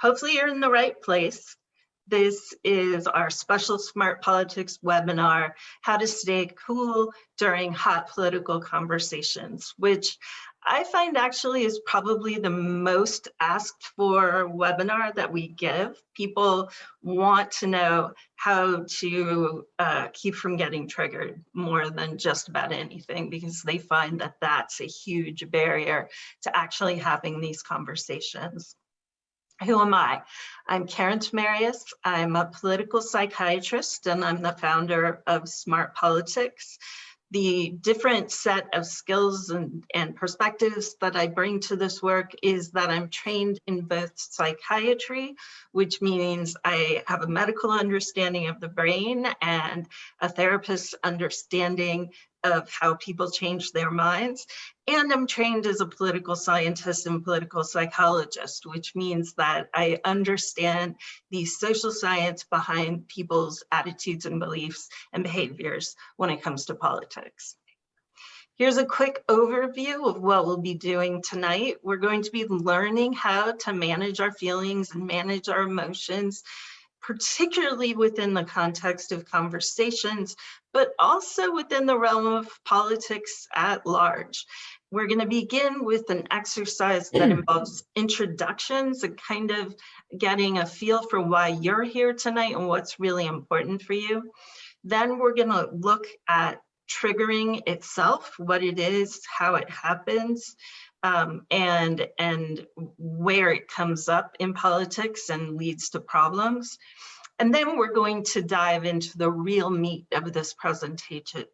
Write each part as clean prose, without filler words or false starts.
Hopefully you're in the right place. This is our special Smart Politics webinar, How to Stay Cool During Hot Political Conversations, which I find actually is probably the most asked for webinar that we give. People want to know how to keep from getting triggered more than just about anything, because they find that that's a huge barrier to actually having these conversations. Who am I? I'm Karen Tamarius. I'm a political psychiatrist, and I'm the founder of Smart Politics. The different set of skills and perspectives that I bring to this work is that I'm trained in both psychiatry, which means I have a medical understanding of the brain and a therapist's understanding of how people change their minds. And I'm trained as a political scientist and political psychologist, which means that I understand the social science behind people's attitudes and beliefs and behaviors when it comes to politics. Here's a quick overview of what we'll be doing tonight. We're going to be learning how to manage our feelings and manage our emotions, particularly within the context of conversations, but also within the realm of politics at large. We're going to begin with an exercise that involves introductions and kind of getting a feel for why you're here tonight and what's really important for you. Then we're going to look at triggering itself, what it is, how it happens, and where it comes up in politics and leads to problems. And then we're going to dive into the real meat of this presentation,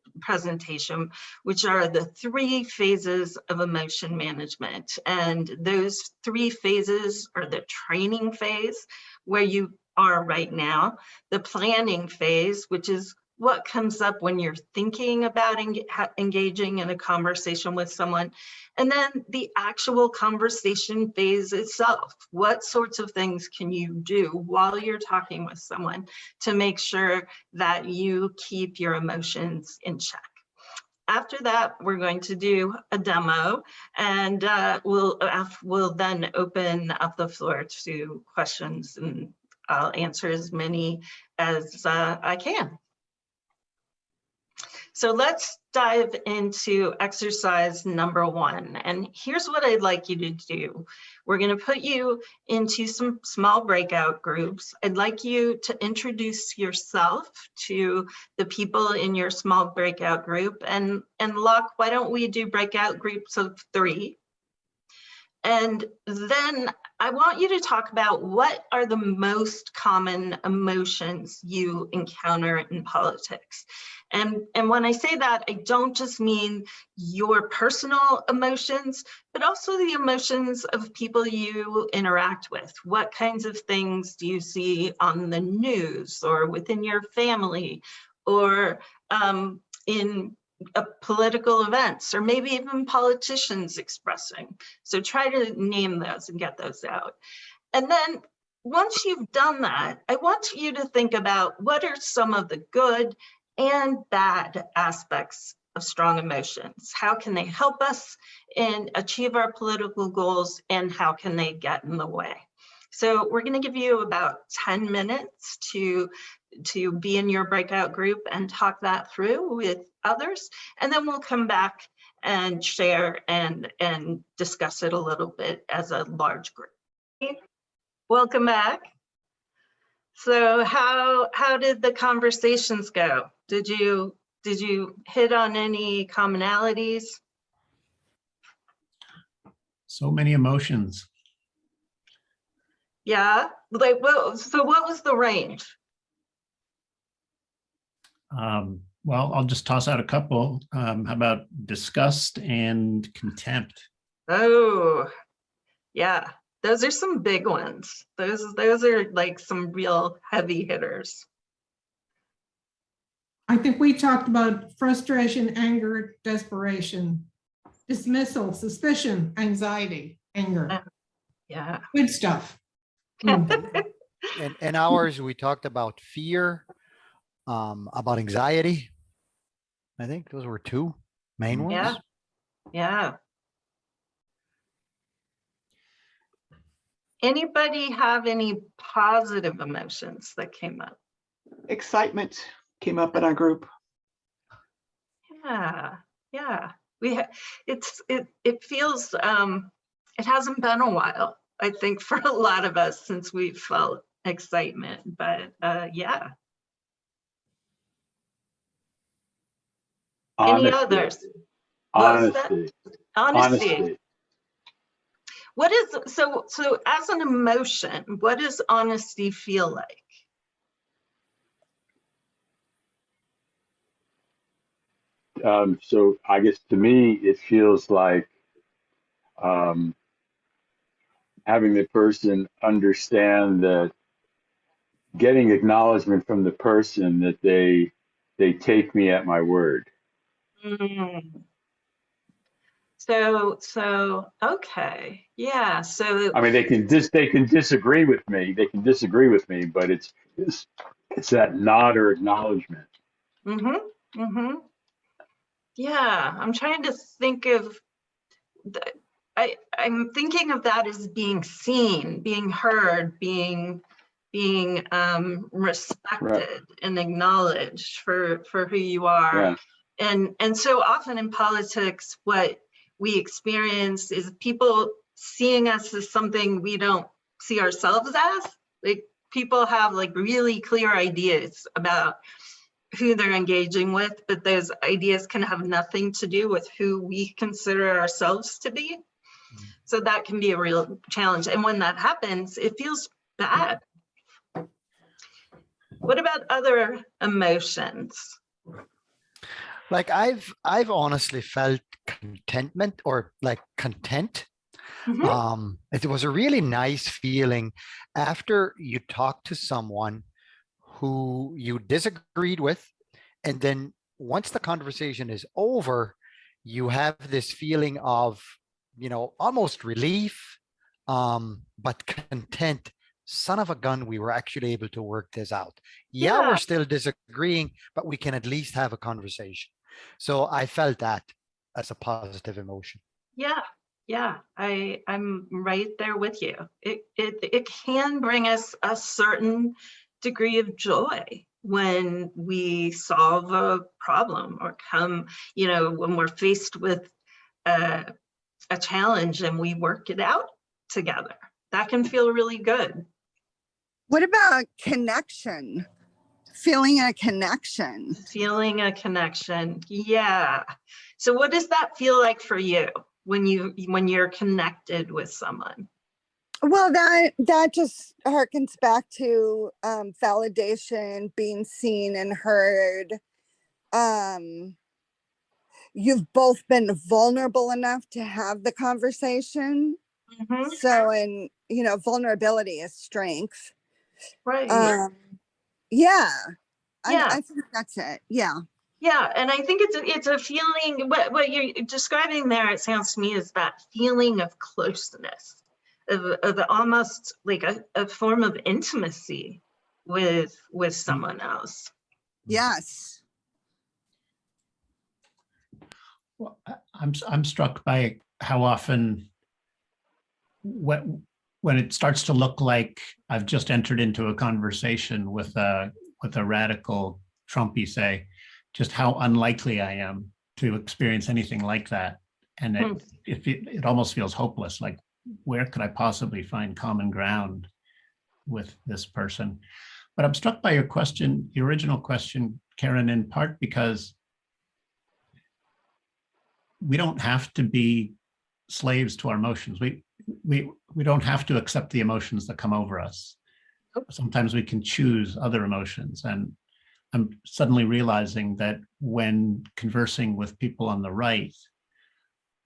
which are the 3 phases of emotion management. And those 3 phases are the training phase, where you are right now, the planning phase, which is what comes up when you're thinking about engaging in a conversation with someone, and then the actual conversation phase itself. What sorts of things can you do while you're talking with someone to make sure that you keep your emotions in check? After that, we're going to do a demo, and we'll then open up the floor to questions, and I'll answer as many as I can. So let's dive into exercise number 1. And here's what I'd like you to do. We're going to put you into some small breakout groups. I'd like you to introduce yourself to the people in your small breakout group. And Luck, why don't we do breakout groups of 3? And then I want you to talk about what are the most common emotions you encounter in politics. And when I say that, I don't just mean your personal emotions, but also the emotions of people you interact with. What kinds of things do you see on the news or within your family or in political events, or maybe even politicians expressing? So try to name those and get those out. And then once you've done that, I want you to think about what are some of the good and bad aspects of strong emotions. How can they help us and achieve our political goals, and how can they get in the way? So we're going to give you about 10 minutes to be in your breakout group and talk that through with others, and then we'll come back and share and discuss it a little bit as a large group. Welcome back. So how did the conversations go? Did you hit on any commonalities? So many emotions. Yeah, like, well, so what was the range? Well, I'll just toss out a couple. How about disgust and contempt? Oh, yeah, those are some big ones. Those are like some real heavy hitters. I think we talked about frustration, anger, desperation, dismissal, suspicion, anxiety, anger. Yeah. Good stuff. In ours, we talked about fear, about anxiety. I think those were 2 main ones. Yeah. Yeah. Anybody have any positive emotions that came up? Excitement came up in our group. Yeah, yeah. It feels it hasn't been a while, I think, for a lot of us since we felt excitement, but yeah. Any others? What was that? Honesty. Honesty. Honesty. What is so as an emotion, what does honesty feel like? So I guess to me, it feels like um, having the person understand that getting acknowledgement from the person that they take me at my word. Mm. So okay, yeah. So I mean, they can disagree with me. They can disagree with me, but it's that nod or acknowledgement. mm-hmm, mm-hmm. Yeah, I'm trying to think of I'm thinking of that as being seen, being heard, being respected Right. and acknowledged for who you are. Yeah. And so often in politics, what we experience is people seeing us as something we don't see ourselves as. Like people have like really clear ideas about who they're engaging with, but those ideas can have nothing to do with who we consider ourselves to be. So that can be a real challenge. And when that happens, it feels bad. What about other emotions? Like I've honestly felt contentment or like content. Mhm. It was a really nice feeling after you talk to someone who you disagreed with, and then once the conversation is over, you have this feeling of, almost relief, but content. Son of a gun, we were actually able to work this out. Yeah, Yeah, we're still disagreeing, but we can at least have a conversation. So I felt that as a positive emotion. yeah. I'm right there with you. It can bring us a certain degree of joy when we solve a problem or when we're faced with a challenge and we work it out together. That can feel really good. What about connection? Feeling a connection. Feeling a connection. Yeah. So what does that feel like for you when you're connected with someone? Well, that just harkens back to validation, being seen and heard. You've both been vulnerable enough to have the conversation. Mhm. So, and vulnerability is strength. Right. Yeah. Yeah. I think that's it. Yeah. Yeah, and I think it's a feeling. What you're describing there, it sounds to me, is that feeling of closeness, of almost like a form of intimacy with someone else. Yes. Well, I'm struck by how often when it starts to look like I've just entered into a conversation with a radical Trumpy, say, just how unlikely I am to experience anything like that. And it almost feels hopeless. Like, where could I possibly find common ground with this person? But I'm struck by your question, the original question, Karen, in part because we don't have to be slaves to our emotions. We don't have to accept the emotions that come over us. Sometimes we can choose other emotions. And I'm suddenly realizing that when conversing with people on the right,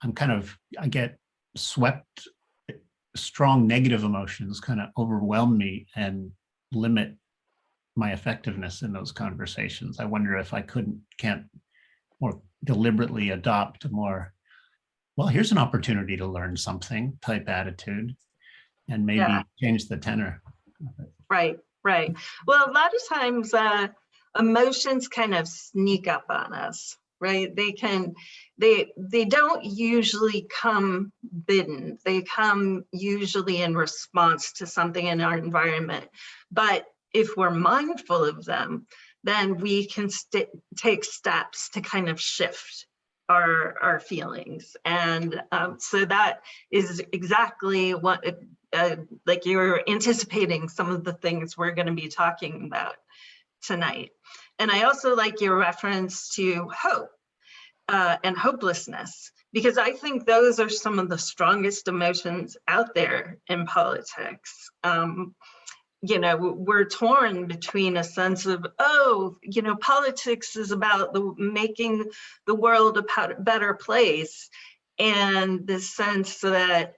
I get swept, strong negative emotions kind of overwhelm me and limit my effectiveness in those conversations. I wonder if I can't more deliberately adopt a more, well, here's an opportunity to learn something type attitude and maybe change the tenor. Right. Well, a lot of times emotions kind of sneak up on us right? They don't usually come bidden. They come usually in response to something in our environment. But if we're mindful of them, then we can take steps to kind of shift our feelings. And so that is exactly what, like you're anticipating some of the things we're going to be talking about tonight. And I also like your reference to hope and hopelessness, because I think those are some of the strongest emotions out there in politics. You know, we're torn between a sense of, oh, you know, politics is about making the world a better place, and this sense that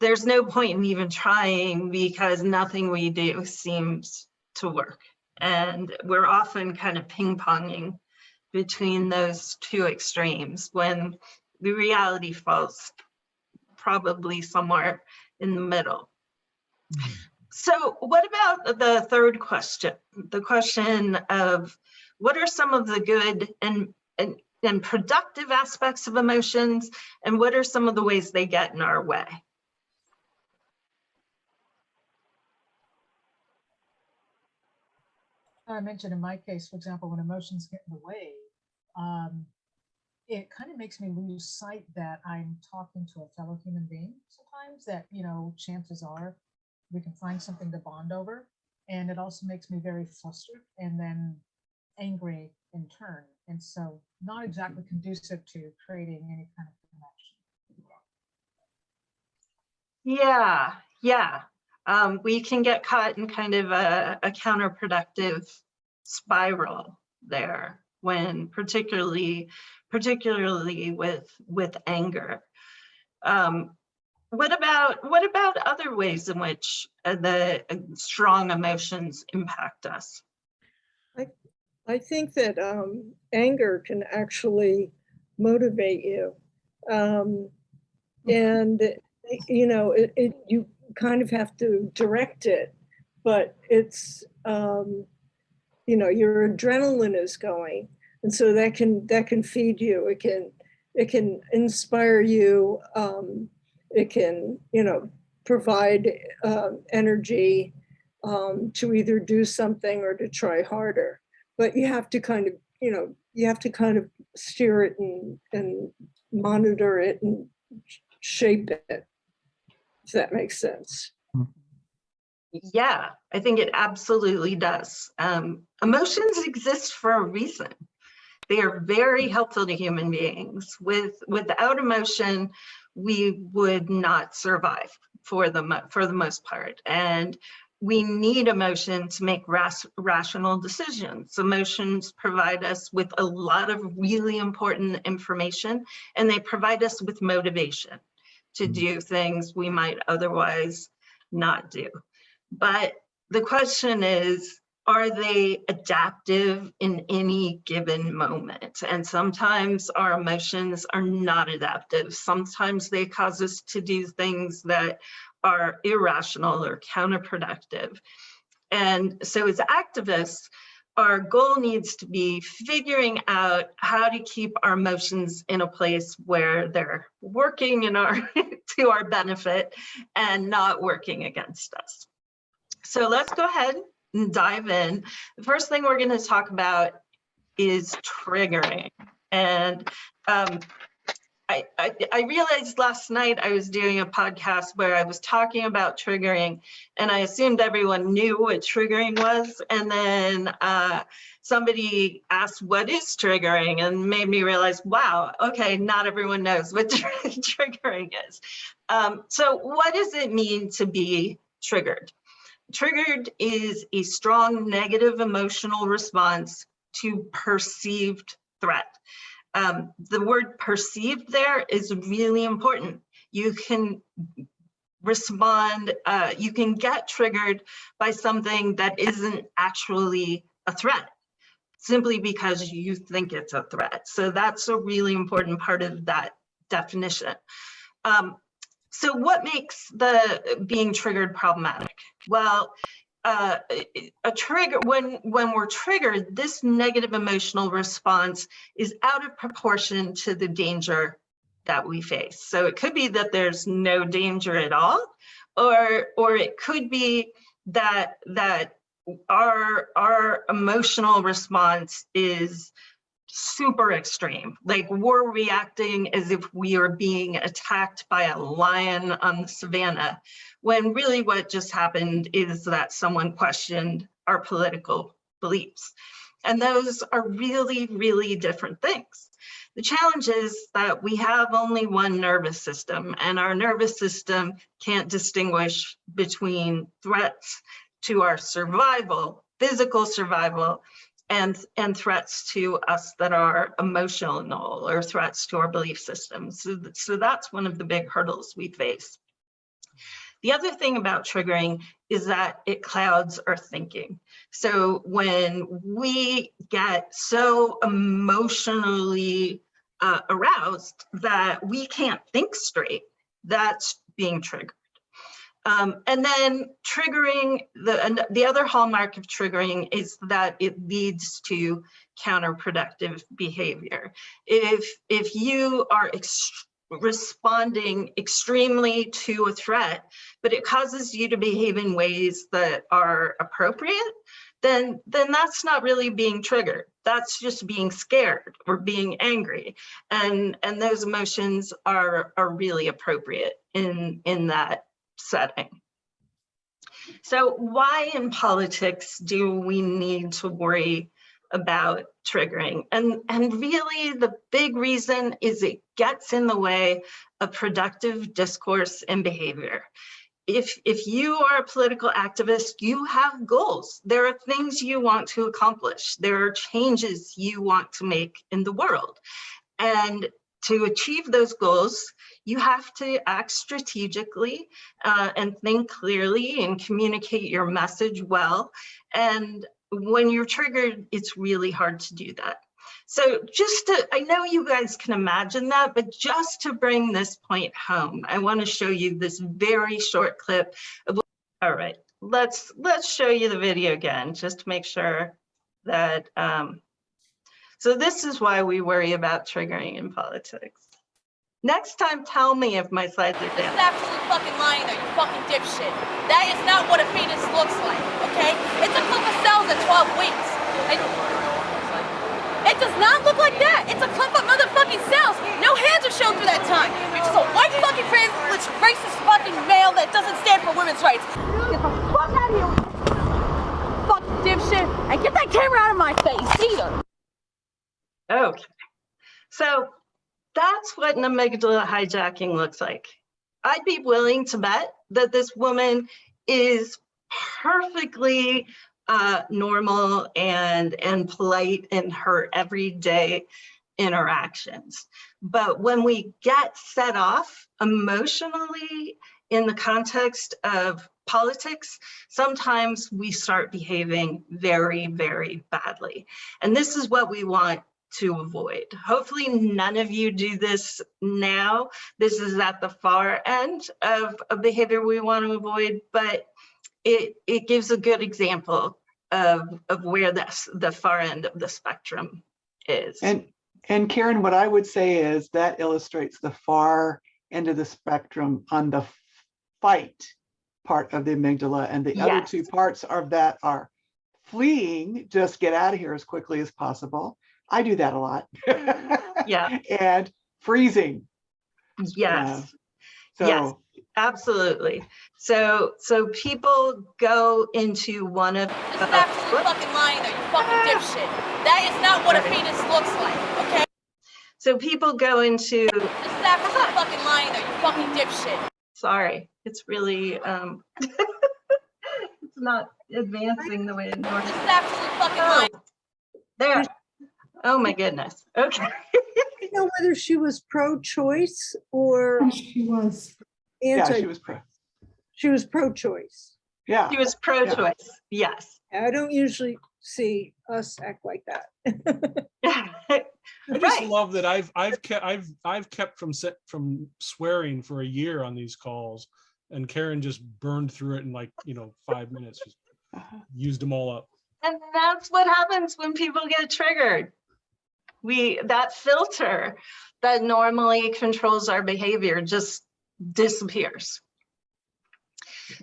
there's no point in even trying because nothing we do seems to work. And we're often kind of ping-ponging between those two extremes when the reality falls probably somewhere in the middle. So what about the third question? The question of what are some of the good and productive aspects of emotions, and what are some of the ways they get in our way? I mentioned in my case, for example, when emotions get in the way, it kind of makes me lose sight that I'm talking to a fellow human being sometimes, that, you know, chances are we can find something to bond over. And it also makes me very flustered and then angry in turn. And so not exactly conducive to creating any kind of connection. Yeah. We can get caught in kind of a counterproductive spiral there, when particularly with anger. What about other ways in which the strong emotions impact us? I think that anger can actually motivate you, and you know, you kind of have to direct it, but it's you know, your adrenaline is going, and so that can feed you. It can inspire you. It can, you know, provide energy to either do something or to try harder. But you have to kind of, you know, you have to kind of steer it and monitor it and shape it, if that makes sense. Yeah, I think it absolutely does. Emotions exist for a reason. They are very helpful to human beings. Without emotion, we would not survive for the most part. And we need emotion to make rational decisions. Emotions provide us with a lot of really important information, and they provide us with motivation to do things we might otherwise not do. But the question is, are they adaptive in any given moment? And sometimes our emotions are not adaptive. Sometimes they cause us to do things that are irrational or counterproductive. And so as activists, our goal needs to be figuring out how to keep our emotions in a place where they're working in to our benefit and not working against us. So let's go ahead and dive in. The first thing we're going to talk about is triggering. And I realized last night I was doing a podcast where I was talking about triggering, and I assumed everyone knew what triggering was. And then somebody asked, what is triggering? And made me realize, wow, okay, not everyone knows what triggering is. So what does it mean to be triggered? Triggered is a strong negative emotional response to perceived threat. The word perceived there is really important. You can respond, you can get triggered by something that isn't actually a threat, simply because you think it's a threat. So that's a really important part of that definition. So what makes the being triggered problematic? Well, a trigger, when we're triggered, this negative emotional response is out of proportion to the danger that we face. So it could be that there's no danger at all, or it could be that our emotional response is super extreme. Like we're reacting as if we are being attacked by a lion on the savannah, when really what just happened is that someone questioned our political beliefs. And those are really, really different things. The challenge is that we have only one nervous system, and our nervous system can't distinguish between threats to our survival, physical survival, and threats to us that are emotional, or threats to our belief systems. So that's one of the big hurdles we face. The other thing about triggering is that it clouds our thinking. So when we get so emotionally aroused that we can't think straight, that's being triggered. And then triggering, the other hallmark of triggering is that it leads to counterproductive behavior. If you are responding extremely to a threat, but it causes you to behave in ways that are appropriate, then that's not really being triggered. That's just being scared or being angry. And those emotions are really appropriate in that setting. So why in politics do we need to worry about triggering? And really the big reason is it gets in the way of productive discourse and behavior. If you are a political activist, you have goals. There are things you want to accomplish. There are changes you want to make in the world. And to achieve those goals, you have to act strategically and think clearly and communicate your message well. And when you're triggered, it's really hard to do that. So I know you guys can imagine that, but just to bring this point home, I want to show you this very short clip of, all right, let's show you the video again, just to make sure that, so this is why we worry about triggering in politics. Next time, tell me if my slides are This down. is absolutely fucking lying though, you fucking dipshit. That is not what a fetus looks like, okay? It's a clip of cells at 12 weeks. It does not look like that. It's a clip of motherfucking cells. No hands are shown through that time. You're just a white fucking privileged racist fucking male that doesn't stand for women's rights. Get the fuck out of here, fucking dipshit, and get that camera out of my face, either. Okay, so that's what an amygdala hijacking looks like. I'd be willing to bet that this woman is perfectly normal and polite in her everyday interactions. But when we get set off emotionally in the context of politics, sometimes we start behaving very, very badly. And this is what we want to avoid. Hopefully none of you do this now. This is at the far end of a behavior we want to avoid, but it gives a good example of where the far end of the spectrum is. And Karen, what I would say is that illustrates the far end of the spectrum on the fight part of the amygdala, and the other two parts of that are fleeing, just get out of here as quickly as possible. I do that a lot. Yeah. And freezing. Yes. So yes, absolutely. So people go into one of This is absolutely fucking lying though, you fucking dipshit. That is not what a fetus looks like, okay? So people go into. This is absolutely fucking lying though, you fucking dipshit. Sorry, it's really it's not advancing the way it normally. This is absolutely fucking lying. There. Oh my goodness. Okay. I don't know whether she was pro-choice or She was. yeah, anti. she was pro. She was pro-choice. Yeah. She was pro-choice. Yes. I don't usually see us act like that. I just love that I've kept from swearing for a year on these calls, and Karen just burned through it in 5 minutes. used them all up. And that's what happens when people get triggered. That filter that normally controls our behavior just disappears.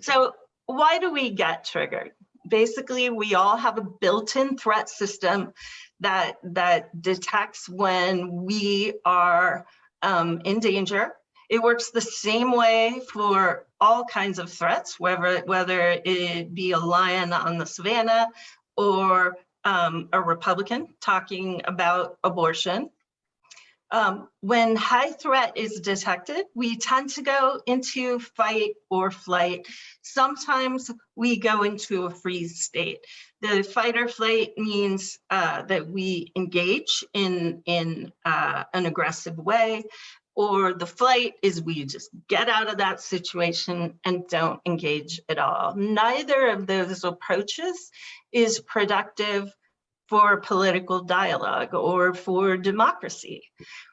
So why do we get triggered? Basically, we all have a built-in threat system that detects when we are in danger. It works the same way for all kinds of threats, whether it be a lion on the savannah or a Republican talking about abortion. When high threat is detected, we tend to go into fight or flight. Sometimes we go into a freeze state. The fight or flight means that we engage in an aggressive way, or the flight is we just get out of that situation and don't engage at all. Neither of those approaches is productive for political dialogue or for democracy.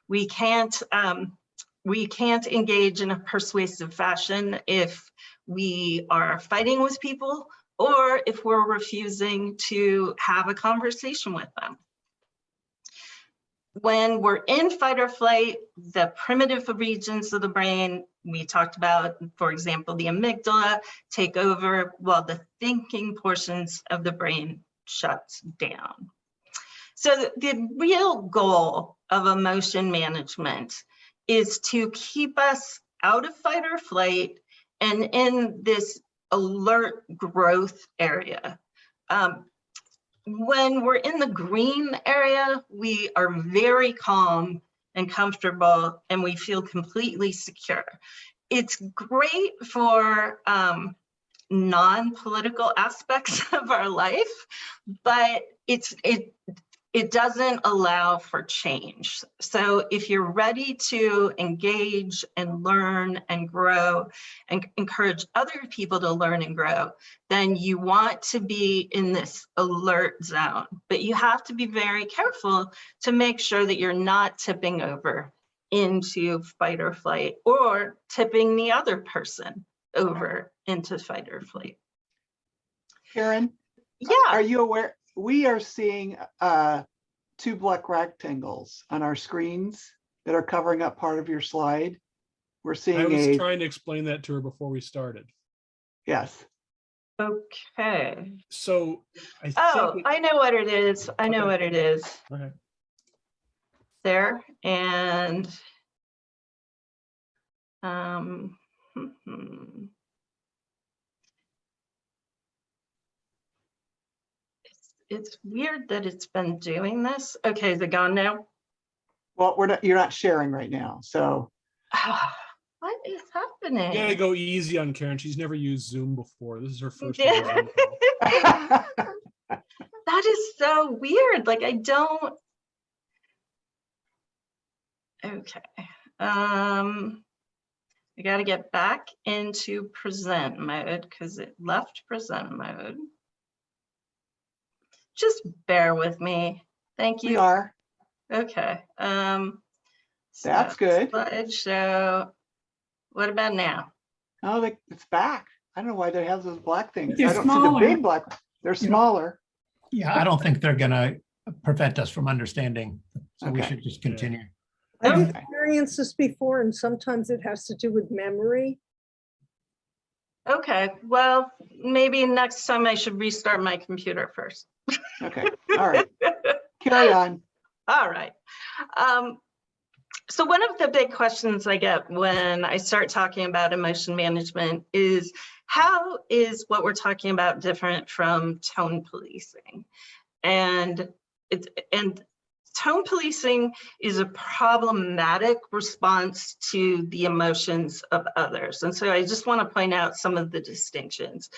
We can't engage in a persuasive fashion if we are fighting with people or if we're refusing to have a conversation with them. When we're in fight or flight, the primitive regions of the brain, we talked about, for example, the amygdala, take over while the thinking portions of the brain shuts down. So the real goal of emotion management is to keep us out of fight or flight and in this alert growth area. When we're in the green area, we are very calm and comfortable and we feel completely secure. It's great for non-political aspects of our life, but it doesn't allow for change. So if you're ready to engage and learn and grow and encourage other people to learn and grow, then you want to be in this alert zone. But you have to be very careful to make sure that you're not tipping over into fight or flight or tipping the other person over into fight or flight. Karen? Yeah. Are you aware? We are seeing 2 black rectangles on our screens that are covering up part of your slide. We're seeing I was trying to explain that to her before we started. Yes. Okay. So I think I know what it is. I know what it is. Okay. There and it's weird that it's been doing this. Okay, is it gone now? Well, you're not sharing right now, so. What is happening? You gotta go easy on Karen. She's never used Zoom before. This is her first Yeah. Zoom call. That is so weird. Like I don't. Okay. I got to get back into present mode because it left present mode. Just bear with me. Thank you. We are. Okay. That's good. Slideshow. What about now? Oh, it's back. I don't know why they have those black things. They're I don't see smaller. the big black. They're smaller. Yeah, I don't think they're gonna prevent us from understanding. So we Okay. should just continue. I've Okay. experienced this before, and sometimes it has to do with memory. Okay. Well, maybe next time I should restart my computer first. Okay. All right. Carry on. All right. So one of the big questions I get when I start talking about emotion management is how is what we're talking about different from tone policing? And tone policing is a problematic response to the emotions of others. And so I just want to point out some of the distinctions.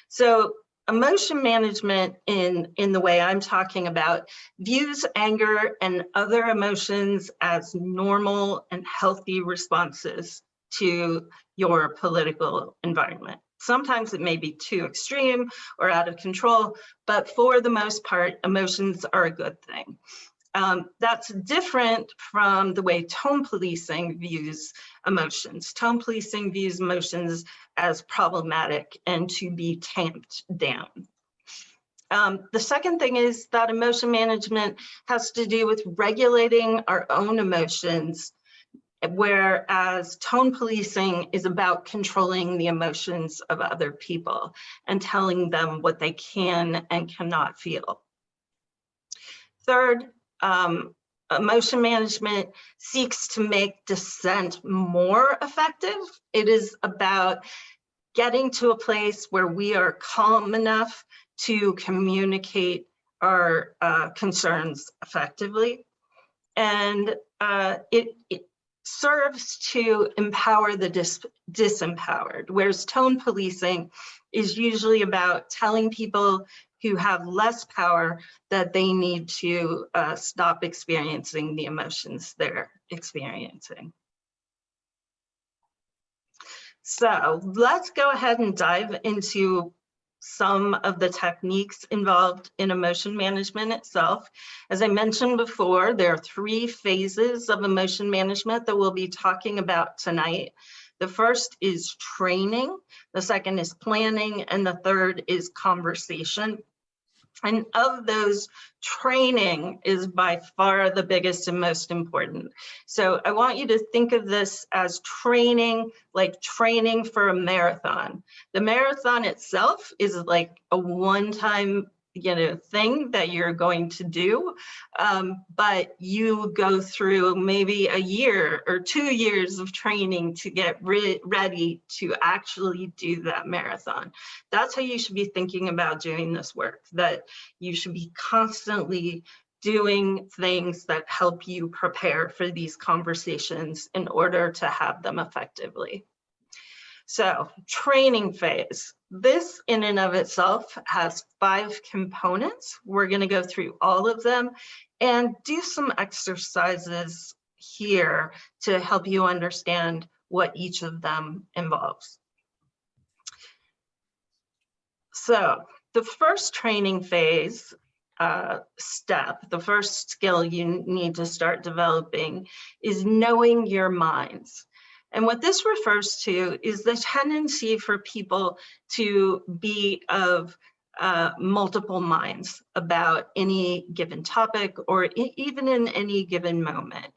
So emotion management in the way I'm talking about views anger and other emotions as normal and healthy responses to your political environment. Sometimes it may be too extreme or out of control, but for the most part, emotions are a good thing. That's different from the way tone policing views emotions. Tone policing views emotions as problematic and to be tamped down. The second thing is that emotion management has to do with regulating our own emotions, whereas tone policing is about controlling the emotions of other people and telling them what they can and cannot feel. Third, emotion management seeks to make dissent more effective. It is about getting to a place where we are calm enough to communicate our concerns effectively. And it serves to empower the disempowered, whereas tone policing is usually about telling people who have less power that they need to stop experiencing the emotions they're experiencing. So let's go ahead and dive into some of the techniques involved in emotion management itself. As I mentioned before, there are 3 phases of emotion management that we'll be talking about tonight. The first is training, the second is planning, and the third is conversation. And of those, training is by far the biggest and most important. So I want you to think of this as training, like training for a marathon. The marathon itself is like a one-time, thing that you're going to do, but you go through maybe a year or 2 years of training to get ready to actually do that marathon. That's how you should be thinking about doing this work, that you should be constantly doing things that help you prepare for these conversations in order to have them effectively. So, training phase. This in and of itself has 5 components. We're going to go through all of them and do some exercises here to help you understand what each of them involves. So, the first training phase step, the first skill you need to start developing is knowing your minds. And what this refers to is the tendency for people to be of multiple minds about any given topic or even in any given moment.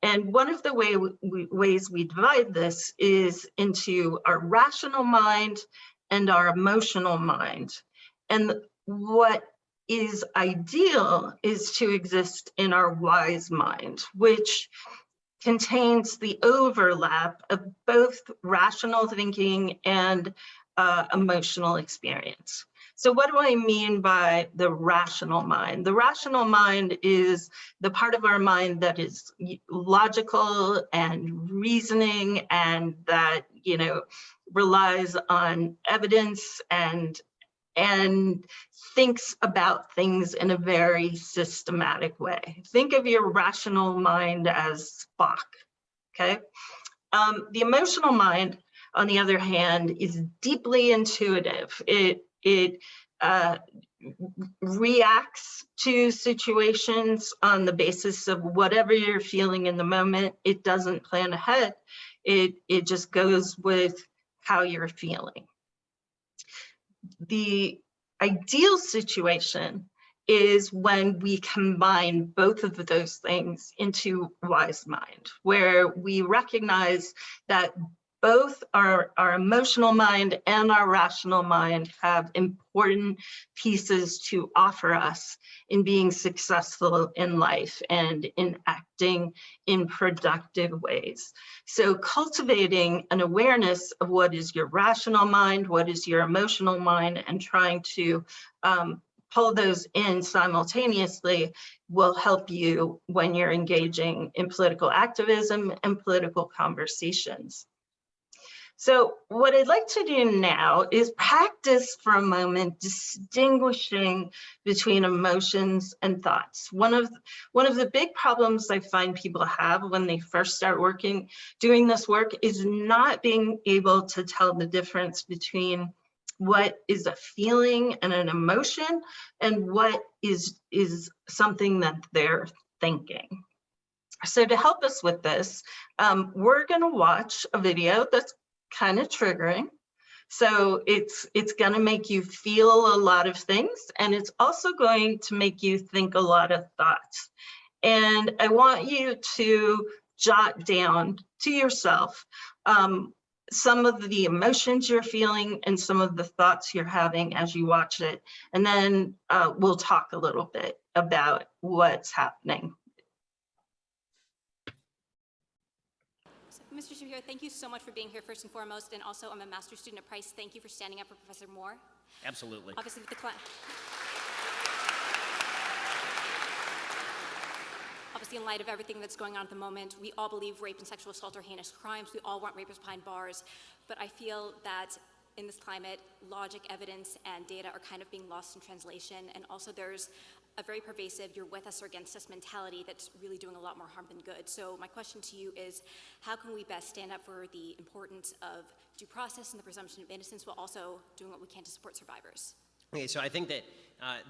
And one of the ways we divide this is into our rational mind and our emotional mind. And what is ideal is to exist in our wise mind, which contains the overlap of both rational thinking and emotional experience. So what do I mean by the rational mind? The rational mind is the part of our mind that is logical and reasoning and that, relies on evidence and thinks about things in a very systematic way. Think of your rational mind as Spock, okay? The emotional mind, on the other hand, is deeply intuitive. It reacts to situations on the basis of whatever you're feeling in the moment. It doesn't plan ahead. It just goes with how you're feeling. The ideal situation is when we combine both of those things into wise mind, where we recognize that both our emotional mind and our rational mind have important pieces to offer us in being successful in life and in acting in productive ways. So cultivating an awareness of what is your rational mind, what is your emotional mind, and trying to pull those in simultaneously will help you when you're engaging in political activism and political conversations. So what I'd like to do now is practice for a moment distinguishing between emotions and thoughts. One of the big problems I find people have when they first start doing this work is not being able to tell the difference between what is a feeling and an emotion and what is something that they're thinking. So to help us with this, we're going to watch a video that's kind of triggering. So it's going to make you feel a lot of things, and it's also going to make you think a lot of thoughts. And I want you to jot down to yourself some of the emotions you're feeling and some of the thoughts you're having as you watch it. And then we'll talk a little bit about what's happening. Mr. Shapiro, thank you so much for being here first and foremost, and also I'm a master's student at Price. Thank you for standing up for Professor Moore. Absolutely. Obviously, with the obviously, in light of everything that's going on at the moment, we all believe rape and sexual assault are heinous crimes. We all want rapists behind bars, but I feel that in this climate, logic, evidence, and data are kind of being lost in translation, and also there's a very pervasive "you're with us or against us" mentality that's really doing a lot more harm than good. So my question to you is, how can we best stand up for the importance of due process and the presumption of innocence while also doing what we can to support survivors? Okay, so I think that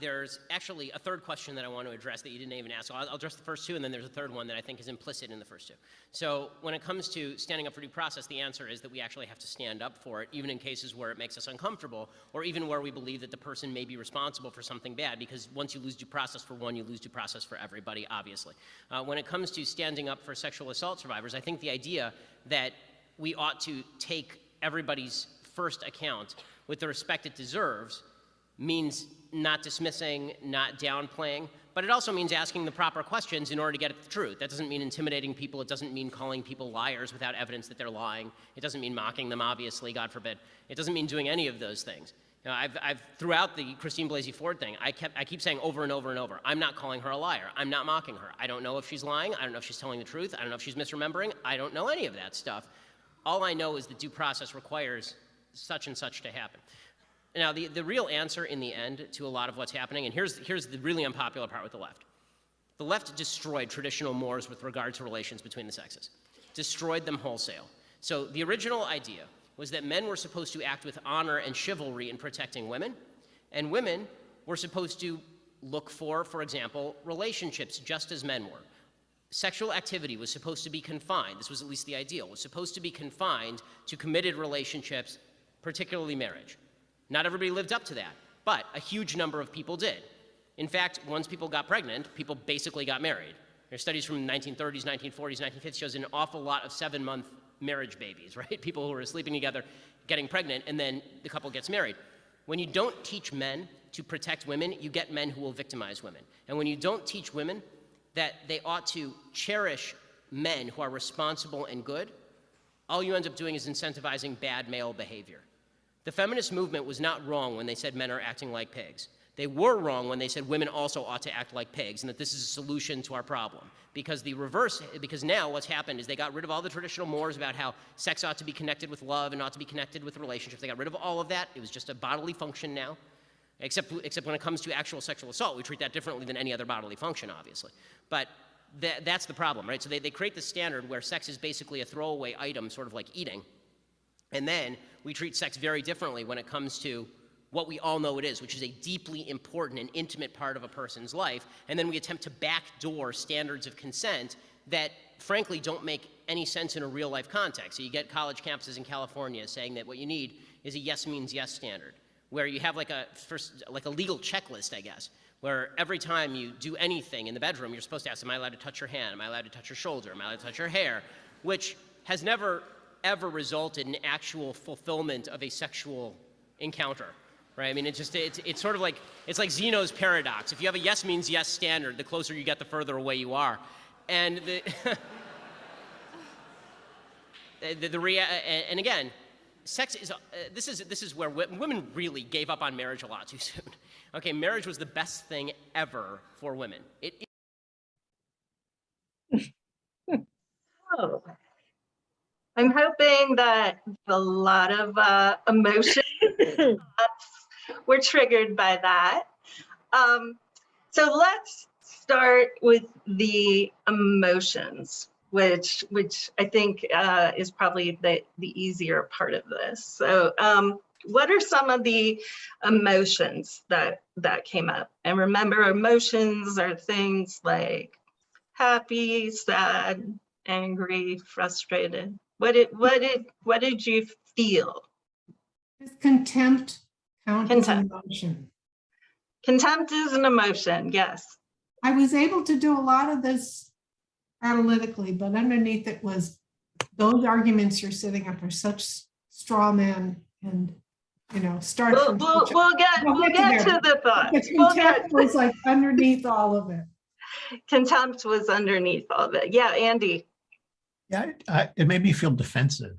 there's actually a third question that I want to address that you didn't even ask. So I'll address the first two, and then there's a third one that I think is implicit in the first two. So when it comes to standing up for due process, the answer is that we actually have to stand up for it, even in cases where it makes us uncomfortable, or even where we believe that the person may be responsible for something bad, because once you lose due process for one, you lose due process for everybody, obviously. When it comes to standing up for sexual assault survivors, I think the idea that we ought to take everybody's first account with the respect it deserves means not dismissing, not downplaying, but it also means asking the proper questions in order to get at the truth. That doesn't mean intimidating people. It doesn't mean calling people liars without evidence that they're lying. It doesn't mean mocking them, obviously, God forbid. It doesn't mean doing any of those things. You know, I've throughout the Christine Blasey Ford thing, I keep saying over and over and over, I'm not calling her a liar. I'm not mocking her. I don't know if she's lying. I don't know if she's telling the truth. I don't know if she's misremembering. I don't know any of that stuff. All I know is that due process requires such and such to happen. Now, the real answer in the end to a lot of what's happening, and here's the really unpopular part with the left. The left destroyed traditional mores with regard to relations between the sexes, destroyed them wholesale. So the original idea was that men were supposed to act with honor and chivalry in protecting women, and women were supposed to look for example, relationships just as men were. Sexual activity was supposed to be confined, this was at least the ideal, was supposed to be confined to committed relationships, particularly marriage. Not everybody lived up to that, but a huge number of people did. In fact, once people got pregnant, people basically got married. There's studies from the 1930s, 1940s, 1950s shows an awful lot of 7-month marriage babies, right? People who are sleeping together, getting pregnant, and then the couple gets married. When you don't teach men to protect women, you get men who will victimize women. And when you don't teach women that they ought to cherish men who are responsible and good, all you end up doing is incentivizing bad male behavior. The feminist movement was not wrong when they said men are acting like pigs. They were wrong when they said women also ought to act like pigs and that this is a solution to our problem. Because now what's happened is they got rid of all the traditional mores about how sex ought to be connected with love and ought to be connected with relationships. They got rid of all of that. It was just a bodily function now. Except when it comes to actual sexual assault, we treat that differently than any other bodily function, obviously. But that's the problem, right? So they create the standard where sex is basically a throwaway item, sort of like eating. And then we treat sex very differently when it comes to what we all know it is, which is a deeply important and intimate part of a person's life. And then we attempt to backdoor standards of consent that, frankly, don't make any sense in a real life context. So you get college campuses in California saying that what you need is a yes means yes standard, where you have like a legal checklist, I guess, where every time you do anything in the bedroom, you're supposed to ask, am I allowed to touch your hand? Am I allowed to touch your shoulder? Am I allowed to touch your hair? Which has never ever resulted in actual fulfillment of a sexual encounter, right? I mean, it's sort of like, it's like Zeno's paradox. If you have a yes means yes standard, the closer you get, the further away you are. And and again, sex is, this is where women really gave up on marriage a lot too soon. Okay, marriage was the best thing ever for women. Oh. I'm hoping that a lot of emotions were triggered by that. So let's start with the emotions, which I think is probably the easier part of this. So what are some of the emotions that came up? And remember, emotions are things like happy, sad, angry, frustrated. What did you feel? Does contempt count as an Contempt. emotion? Contempt is an emotion, yes. I was able to do a lot of this analytically, but underneath it was those arguments you're sitting up are such straw man and, start We'll, from. we'll, we'll get to the thoughts. The We'll get, contempt was like underneath all of it. contempt was underneath all of it. Yeah, Andy, Yeah, it made me feel defensive.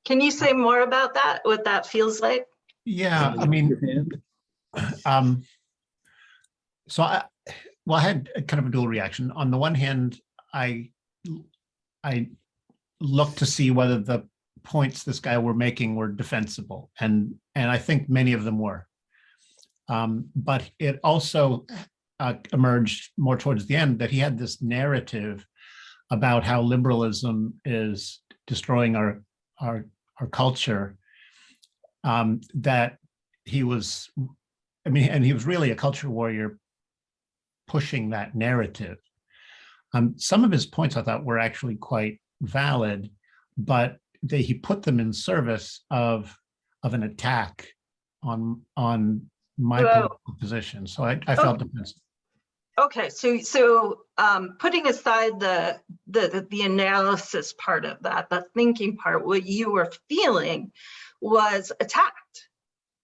can you say more about that, what that feels like? Yeah, I mean, so I had a kind of a dual reaction. On the one hand, I looked to see whether the points this guy were making were defensible, and I think many of them were. But it also emerged more towards the end that he had this narrative about how liberalism is destroying our culture. That he was, and he was really a culture warrior pushing that narrative. Some of his points I thought were actually quite valid, but he put them in service of an attack on my political position. So I felt defensive. Okay, so putting aside the analysis part of that, the thinking part, what you were feeling was attacked.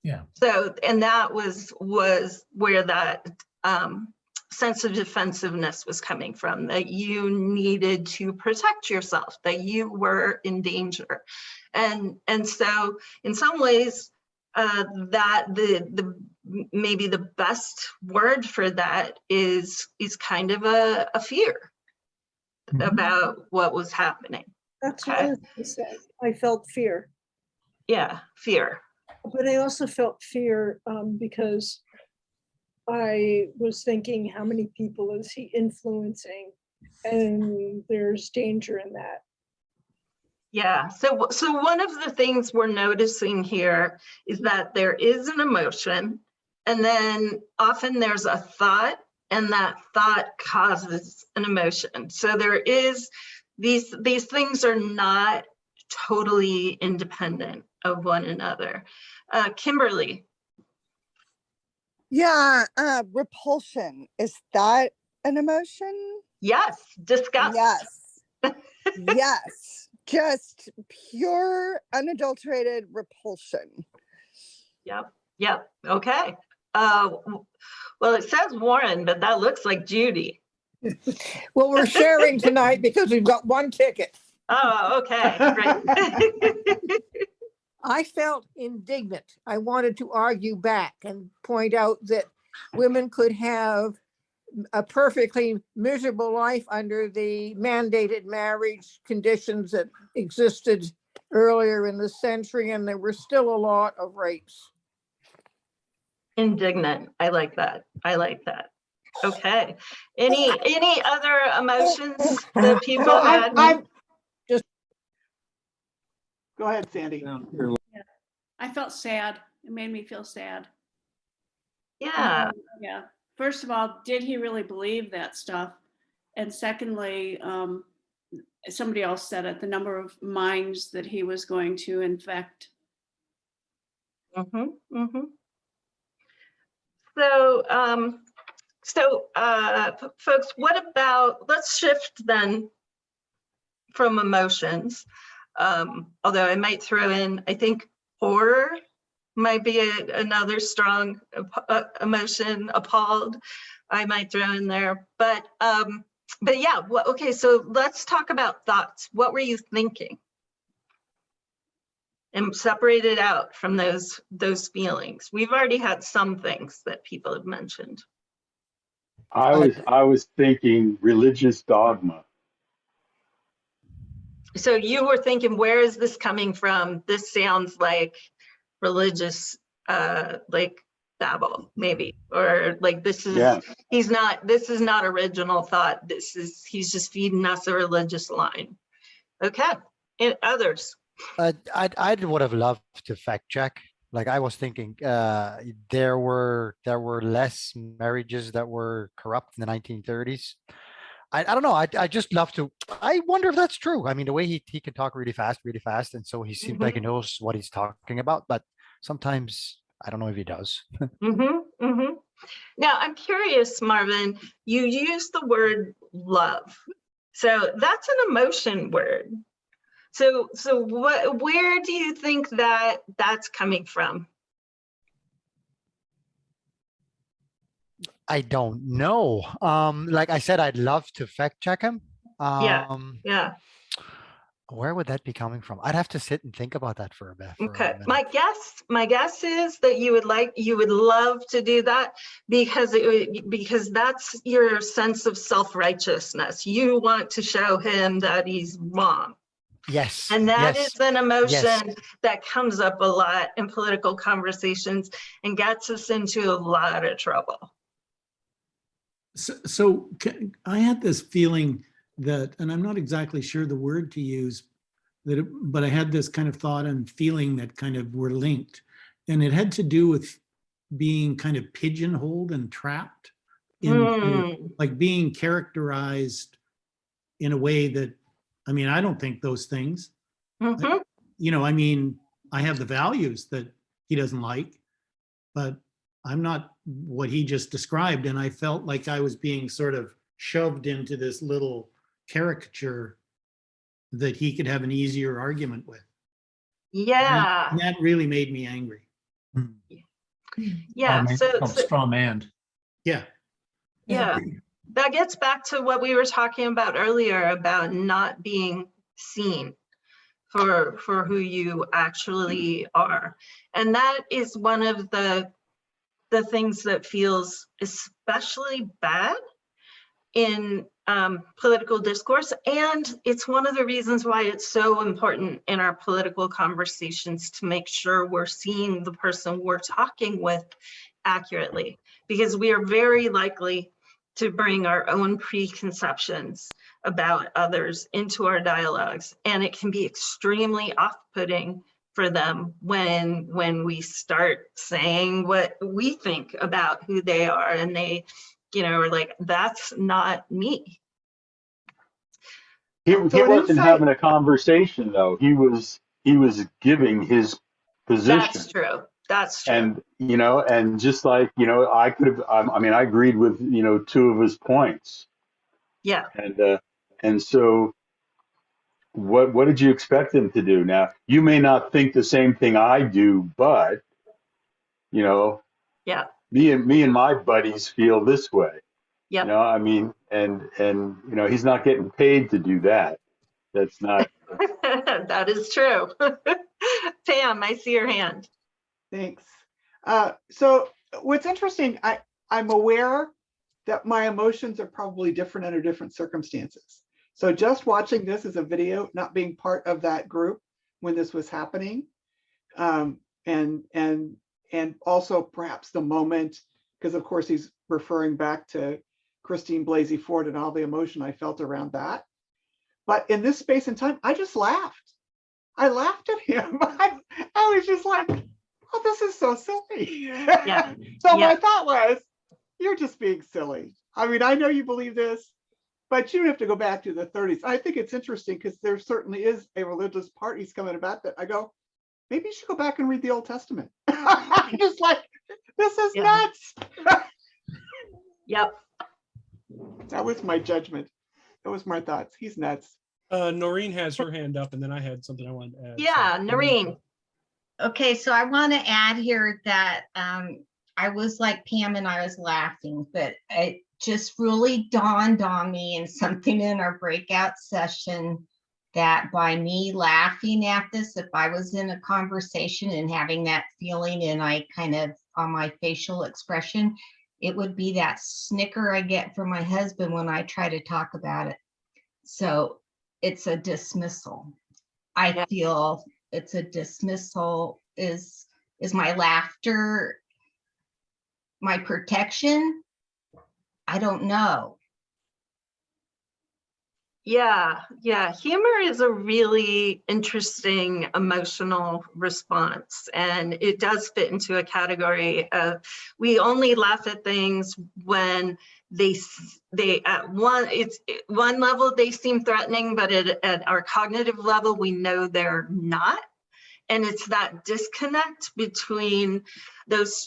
Yeah. So, and that was where that sense of defensiveness was coming from, that you needed to protect yourself, that you were in danger. And so in some ways, that maybe the best word for that is kind of a fear about what was happening. That's what I was gonna say. I felt fear. Yeah, fear. But I also felt fear because I was thinking, how many people is he influencing? And there's danger in that. Yeah, so one of the things we're noticing here is that there is an emotion, and then often there's a thought, and that thought causes an emotion. So there is, these things are not totally independent of one another. Kimberly. Yeah, repulsion. Is that an emotion? Yes, disgust. Yes. Yes. Just pure unadulterated repulsion. Yep. Okay. Well, it says Warren, but that looks like Judy. Well, we're sharing tonight because we've got one ticket. Oh, okay, great. I felt indignant. I wanted to argue back and point out that women could have a perfectly miserable life under the mandated marriage conditions that existed earlier in the century, and there were still a lot of rapes. Indignant. I like that. Okay. Any other emotions that people had? Go ahead, Sandy. I felt sad. It made me feel sad. Yeah. Yeah. First of all, did he really believe that stuff? And secondly, somebody else said it, the number of minds that he was going to infect. So, folks, what about, let's shift then from emotions. Although I might throw in, I think horror might be another strong emotion. Appalled, I might throw in there. But yeah, okay, so let's talk about thoughts. What were you thinking? And separate it out from those feelings. We've already had some things that people have mentioned. I was thinking religious dogma. So you were thinking, where is this coming from? This sounds like religious, like babble, maybe, or like this is, this is not original thought. He's just feeding us a religious line. Okay, and others. I would have loved to fact check. Like I was thinking, there were less marriages that were corrupt in the 1930s. I don't know. I just love to. I wonder if that's true. I mean, the way he can talk really fast, and so he seems like he knows what he's talking about. But sometimes I don't know if he does. Now, I'm curious, Marvin, you use the word love. So that's an emotion word. So where do you think that that's coming from? I don't know. Like I said, I'd love to fact check him. Yeah. Where would that be coming from? I'd have to sit and think about that for a bit. Okay. My guess is that you would love to do that because that's your sense of self-righteousness. You want to show him that he's wrong. Yes. And that yes, is an emotion yes. that comes up a lot in political conversations and gets us into a lot of trouble. I had this feeling that, and I'm not exactly sure the word to use, but I had this kind of thought and feeling that kind of were linked. And it had to do with being kind of pigeonholed and trapped in like being characterized in a way that, I mean, I don't think those things, you know, I mean, I have the values that he doesn't like, but I'm not what he just described. And I felt like I was being sort of shoved into this little caricature that he could have an easier argument with. Yeah. And that really made me angry. Yeah. Straw man. Yeah. Yeah. That gets back to what we were talking about earlier about not being seen for who you actually are. And that is one of the things that feels especially bad in political discourse. And it's one of the reasons why it's so important in our political conversations to make sure we're seeing the person we're talking with accurately, because we are very likely to bring our own preconceptions about others into our dialogues. And it can be extremely off-putting for them when we start saying what we think about who they are, and they, you know, are like, that's not me. He wasn't having a conversation though. He was giving his position. That's true. That's true. And, you know, and just like, you know, I could have, I mean, I agreed with, you know, two of his points. Yeah. And so what did you expect him to do? Now, you may not think the same thing I do, but, you know, yeah, me and my buddies feel this way. Yeah. You know, I mean, and, you know, he's not getting paid to do that. That's not. That is true. Pam, I see your hand. Thanks. So what's interesting, I'm aware that my emotions are probably different under different circumstances. So just watching this as a video, not being part of that group when this was happening, and also perhaps the moment, because of course he's referring back to Christine Blasey Ford and all the emotion I felt around that. But in this space and time, I just laughed. I laughed at him. I was just like, oh, this is so silly. Yeah. So my thought was, you're just being silly. I mean, I know you believe this, but you have to go back to the 30s. I think it's interesting because there certainly is a religious part he's coming about that. I go, maybe you should go back and read the Old Testament. I'm just like, this is nuts. Yep. That was my judgment. That was my thoughts. He's nuts. Noreen has her hand up, and then I had something I wanted to add. Yeah, Noreen. Okay, so I want to add here that I was like Pam and I was laughing, but it just really dawned on me and something in our breakout session that by me laughing at this, if I was in a conversation and having that feeling and I kind of on my facial expression, it would be that snicker I get from my husband when I try to talk about it. So it's a dismissal. I feel it's a dismissal. Is my laughter my protection? I don't know. Yeah, yeah. Humor is a really interesting emotional response, and it does fit into a category of we only laugh at things when they at one level they seem threatening, but at our cognitive level we know they're not. And it's that disconnect between those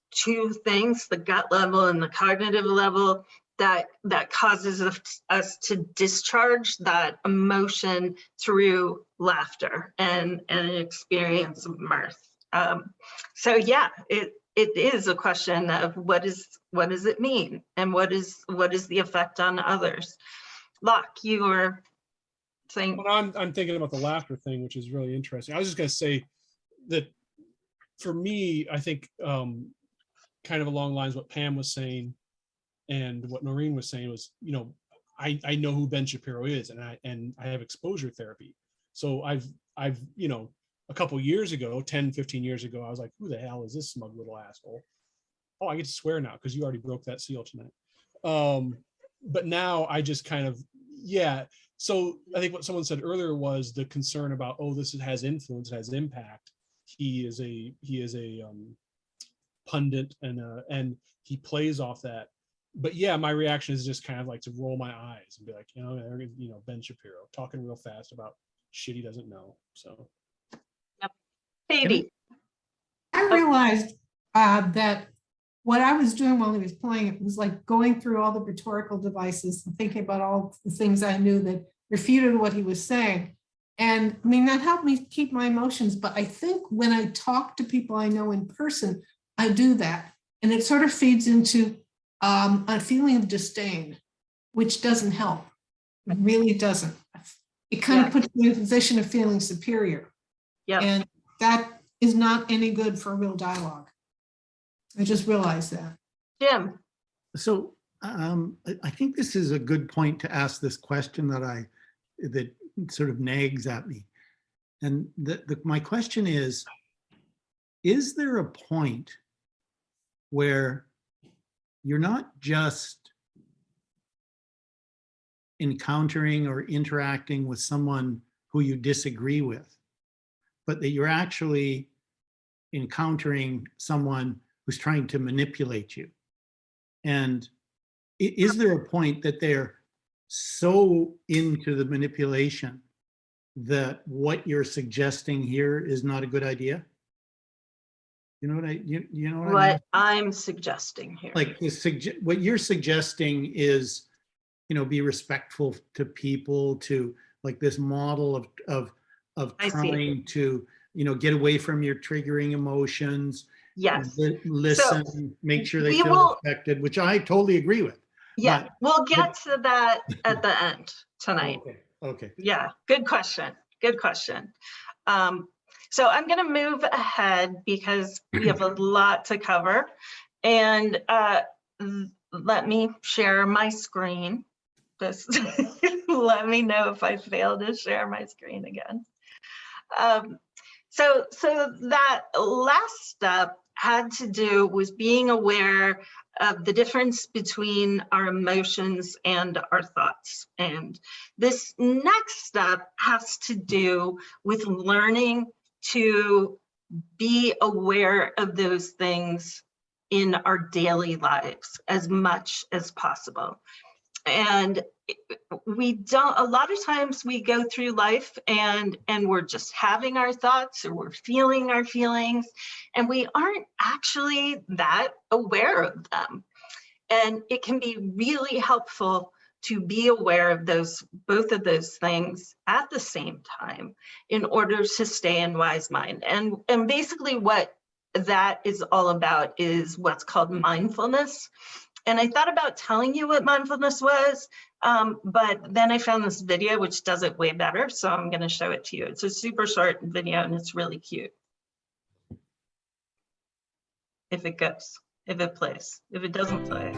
two things, the gut level and the cognitive level, that causes us to discharge that emotion through laughter and an experience of mirth. So yeah, it is a question of what does it mean, and what is the effect on others. Locke, you were saying. Well, I'm thinking about the laughter thing, which is really interesting. I was just going to say that for me, I think kind of along the lines of what Pam was saying and what Noreen was saying was, I know who Ben Shapiro is, and I have exposure therapy. So I've a couple years ago, 10, 15 years ago, I was like, who the hell is this smug little asshole? Oh, I get to swear now because you already broke that seal tonight. But now I just kind of, yeah. So I think what someone said earlier was the concern about, oh, this has influence, it has impact. He is a pundit and he plays off that. But yeah, my reaction is just kind of like to roll my eyes and be like, Ben Shapiro talking real fast about shit he doesn't know. So, yep. Baby. I realized that what I was doing while he was playing it was like going through all the rhetorical devices and thinking about all the things I knew that refuted what he was saying. And I mean, that helped me keep my emotions. But I think when I talk to people I know in person, I do that. And it sort of feeds into a feeling of disdain, which doesn't help. It really doesn't. It kind of puts me in a position of feeling superior. Yeah. And that is not any good for real dialogue. I just realized that. Jim. So I think this is a good point to ask this question that sort of nags at me. And my question is there a point where you're not just encountering or interacting with someone who you disagree with, but that you're actually encountering someone who's trying to manipulate you? And is there a point that they're so into the manipulation that what you're suggesting here is not a good idea? You know what I mean? I'm suggesting here. Like what you're suggesting is, be respectful to people, to like this model of trying to, get away from your triggering emotions. Yes. Listen, make sure they feel respected, which I totally agree with. Yeah, we'll get to that at the end tonight. Okay. Yeah, good question. Good question. So I'm going to move ahead because we have a lot to cover. And let me share my screen. Just let me know if I fail to share my screen again. So that last step had to do with being aware of the difference between our emotions and our thoughts. And this next step has to do with learning to be aware of those things in our daily lives as much as possible. And we don't, a lot of times we go through life and we're just having our thoughts, or we're feeling our feelings, and we aren't actually that aware of them. And it can be really helpful to be aware of both of those things at the same time in order to stay in wise mind. And basically what that is all about is what's called mindfulness. And I thought about telling you what mindfulness was, but then I found this video which does it way better. So I'm going to show it to you. It's a super short video and it's really cute. If it goes, if it plays, if it doesn't play.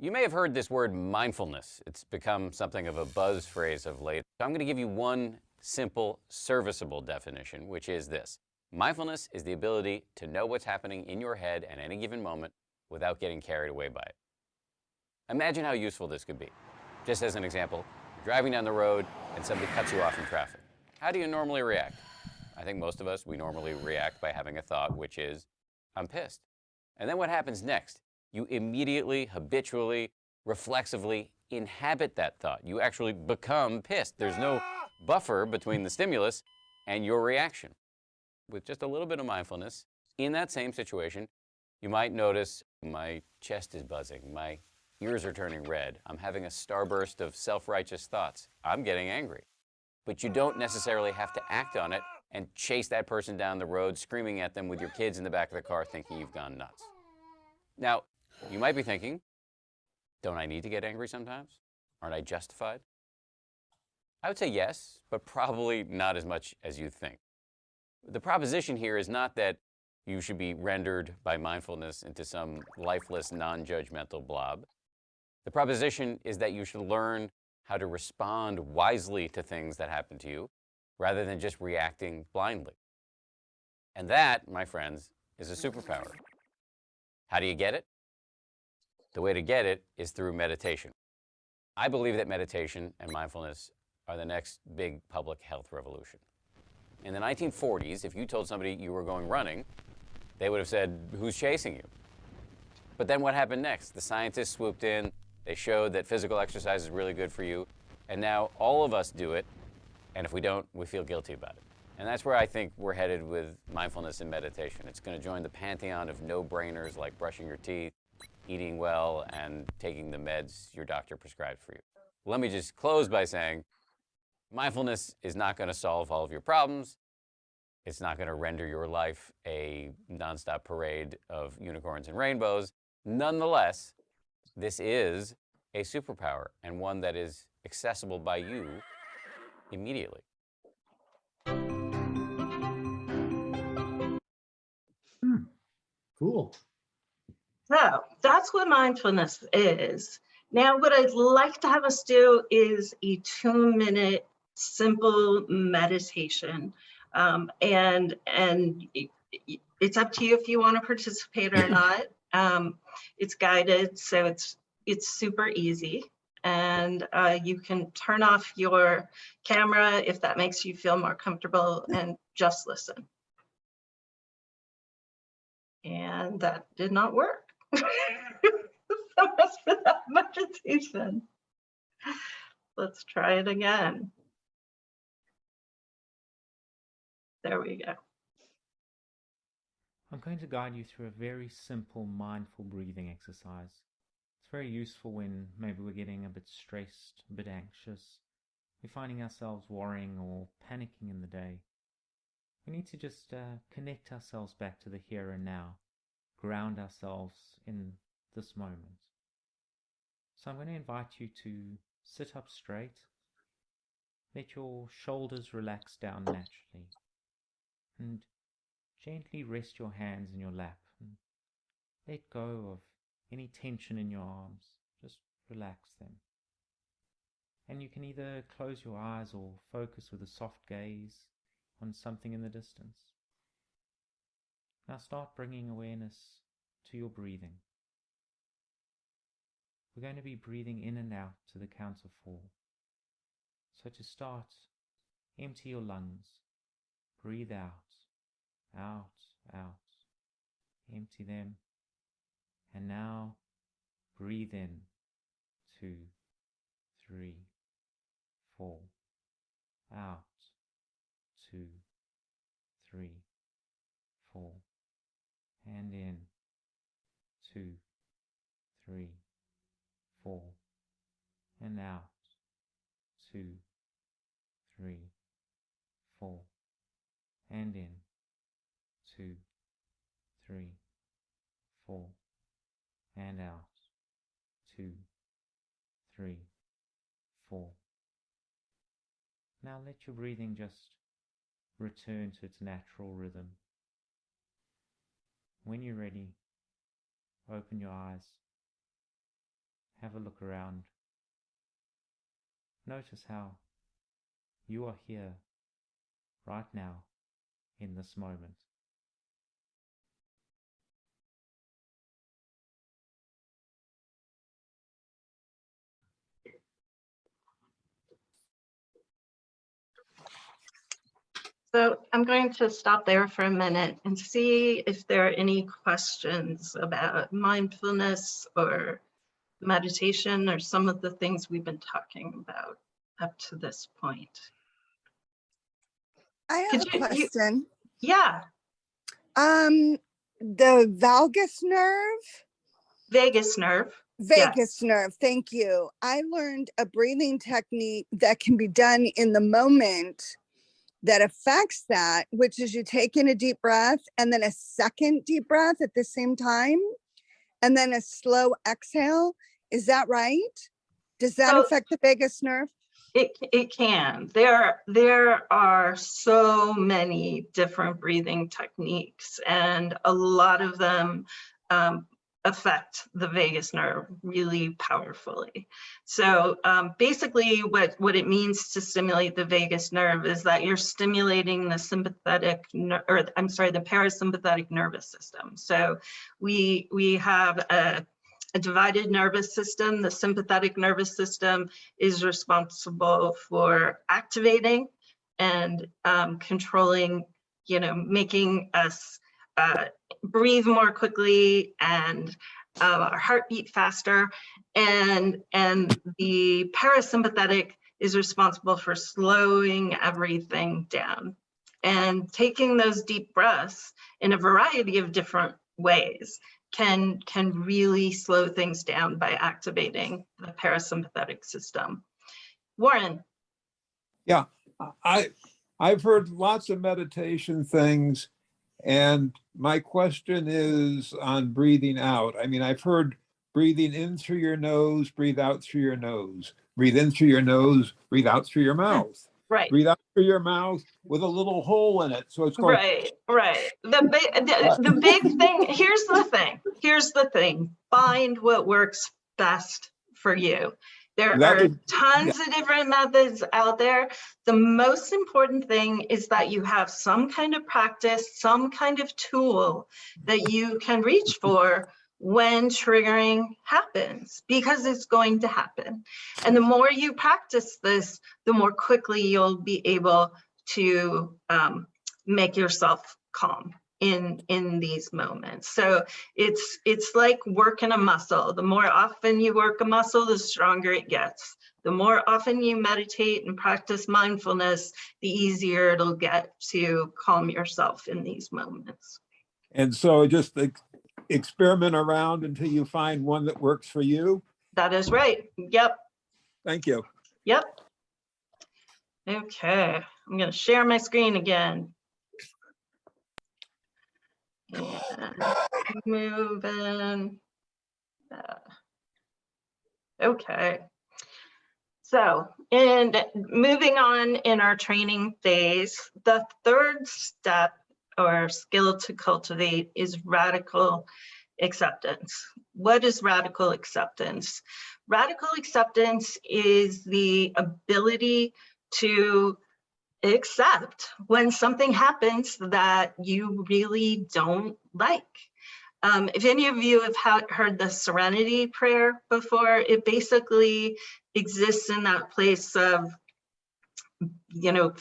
You may have heard this word mindfulness. It's become something of a buzz phrase of late. I'm going to give you one simple, serviceable definition, which is this. Mindfulness is the ability to know what's happening in your head at any given moment without getting carried away by it. Imagine how useful this could be. Just as an example, you're driving down the road and somebody cuts you off in traffic. How do you normally react? I think most of us, we normally react by having a thought, which is, I'm pissed. And then what happens next? You immediately, habitually, reflexively inhabit that thought. You actually become pissed. There's no buffer between the stimulus and your reaction. With just a little bit of mindfulness, in that same situation, you might notice my chest is buzzing, my ears are turning red, I'm having a starburst of self-righteous thoughts, I'm getting angry. But you don't necessarily have to act on it and chase that person down the road, screaming at them with your kids in the back of the car thinking you've gone nuts. Now, you might be thinking, don't I need to get angry sometimes? Aren't I justified? I would say yes, but probably not as much as you think. The proposition here is not that you should be rendered by mindfulness into some lifeless, non-judgmental blob. The proposition is that you should learn how to respond wisely to things that happen to you, rather than just reacting blindly. And that, my friends, is a superpower. How do you get it? The way to get it is through meditation. I believe that meditation and mindfulness are the next big public health revolution. In the 1940s, if you told somebody you were going running, they would have said, who's chasing you? But then what happened next? The scientists swooped in, they showed that physical exercise is really good for you, and now all of us do it, and if we don't, we feel guilty about it. And that's where I think we're headed with mindfulness and meditation. It's going to join the pantheon of no-brainers like brushing your teeth, eating well, and taking the meds your doctor prescribed for you. Let me just close by saying, mindfulness is not going to solve all of your problems. It's not going to render your life a nonstop parade of unicorns and rainbows. Nonetheless, this is a superpower, and one that is accessible by you immediately. Cool. So that's what mindfulness is. Now, what I'd like to have us do is a 2-minute simple meditation. And it's up to you if you want to participate or not. It's guided, so it's super easy. And you can turn off your camera if that makes you feel more comfortable and just listen. And that did not work. So much for that meditation. Let's try it again. There we go. I'm going to guide you through a very simple mindful breathing exercise. It's very useful when maybe we're getting a bit stressed, a bit anxious, we're finding ourselves worrying or panicking in the day. We need to just connect ourselves back to the here and now, ground ourselves in this moment. So I'm going to invite you to sit up straight, let your shoulders relax down naturally, and gently rest your hands in your lap and let go of any tension in your arms. Just relax them. And you can either close your eyes or focus with a soft gaze on something in the distance. Now start bringing awareness to your breathing. We're going to be breathing in and out to the count of 4. So to start, empty your lungs. Breathe out, out, out. Empty them. And now breathe in. 2, 3, 4. Out. 2, 3, 4. And in. 2, 3, 4. And out. 2, 3, 4. And in. 2, 3, 4. And out. 2, 3, 4. Now let your breathing just return to its natural rhythm. When you're ready, open your eyes. Have a look around. Notice how you are here right now in this moment. So I'm going to stop there for a minute and see if there are any questions about mindfulness or meditation or some of the things we've been talking about up to this point. I have a question. Yeah. The valgus nerve? Vagus nerve. Vagus nerve, thank you. I learned a breathing technique that can be done in the moment that affects that, which is you take in a deep breath and then a second deep breath at the same time, and then a slow exhale. Is that right? Does that affect the vagus nerve? It can. There are so many different breathing techniques, and a lot of them affect the vagus nerve really powerfully. So basically what it means to stimulate the vagus nerve is that you're stimulating the the parasympathetic nervous system. So we have a divided nervous system. The sympathetic nervous system is responsible for activating and controlling, making us breathe more quickly and our heartbeat faster. And the parasympathetic is responsible for slowing everything down. And taking those deep breaths in a variety of different ways can really slow things down by activating the parasympathetic system. Warren. Yeah, I've heard lots of meditation things, and my question is on breathing out. I mean, I've heard breathing in through your nose, breathe out through your nose, breathe in through your nose, breathe out through your mouth. Right. Breathe out through your mouth with a little hole in it. So it's going. Right. The big thing, here's the thing, find what works best for you. There are tons of different methods out there. The most important thing is that you have some kind of practice, some kind of tool that you can reach for when triggering happens, because it's going to happen. And the more you practice this, the more quickly you'll be able to make yourself calm in these moments. So it's like working a muscle. The more often you work a muscle, the stronger it gets. The more often you meditate and practice mindfulness, the easier it'll get to calm yourself in these moments. And so just experiment around until you find one that works for you. That is right. Yep. Thank you. Yep. Okay, I'm going to share my screen again. And moving. Okay. So, and moving on in our training phase, the third step or skill to cultivate is radical acceptance. What is radical acceptance? Radical acceptance is the ability to accept when something happens that you really don't like. If any of you have heard the serenity prayer before, it basically exists in that place of,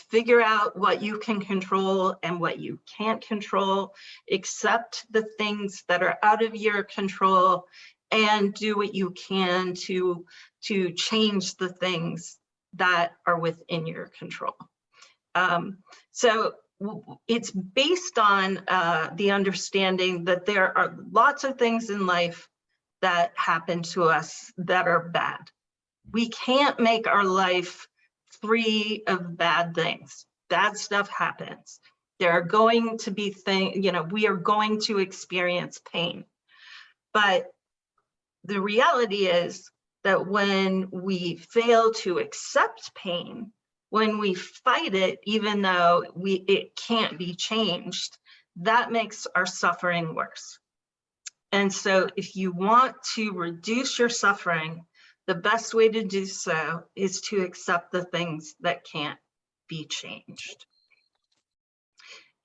figure out what you can control and what you can't control, accept the things that are out of your control, and do what you can to change the things that are within your control. So it's based on the understanding that there are lots of things in life that happen to us that are bad. We can't make our life free of bad things. Bad stuff happens. There are going to be things, we are going to experience pain. But the reality is that when we fail to accept pain, when we fight it, even though it can't be changed, that makes our suffering worse. And so if you want to reduce your suffering, the best way to do so is to accept the things that can't be changed.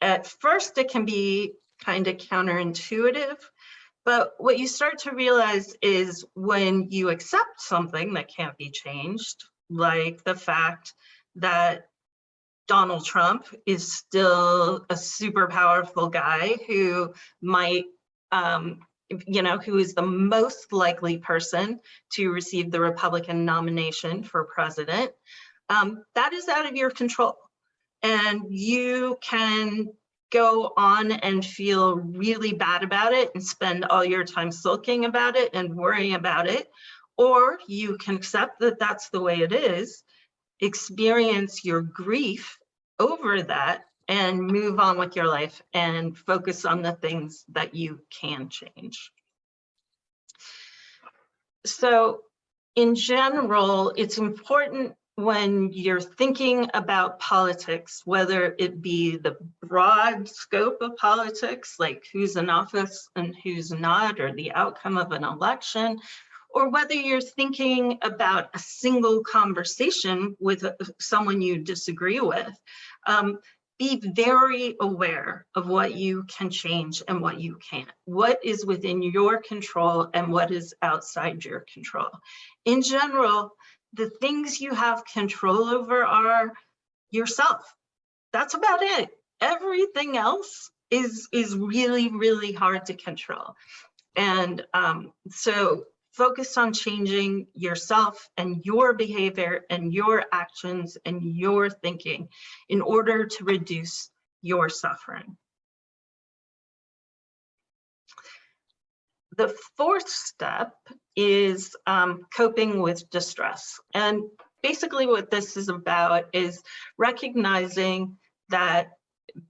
At first, it can be kind of counterintuitive, but what you start to realize is when you accept something that can't be changed, like the fact that Donald Trump is still a super powerful guy who might, who is the most likely person to receive the Republican nomination for president. That is out of your control. And you can go on and feel really bad about it and spend all your time sulking about it and worrying about it. Or you can accept that that's the way it is, experience your grief over that, and move on with your life and focus on the things that you can change. So in general, it's important when you're thinking about politics, whether it be the broad scope of politics, like who's in office and who's not, or the outcome of an election, or whether you're thinking about a single conversation with someone you disagree with, be very aware of what you can change and what you can't. What is within your control and what is outside your control. In general, the things you have control over are yourself. That's about it. Everything else is really, really hard to control. And so focus on changing yourself and your behavior and your actions and your thinking in order to reduce your suffering. The fourth step is coping with distress. And basically what this is about is recognizing that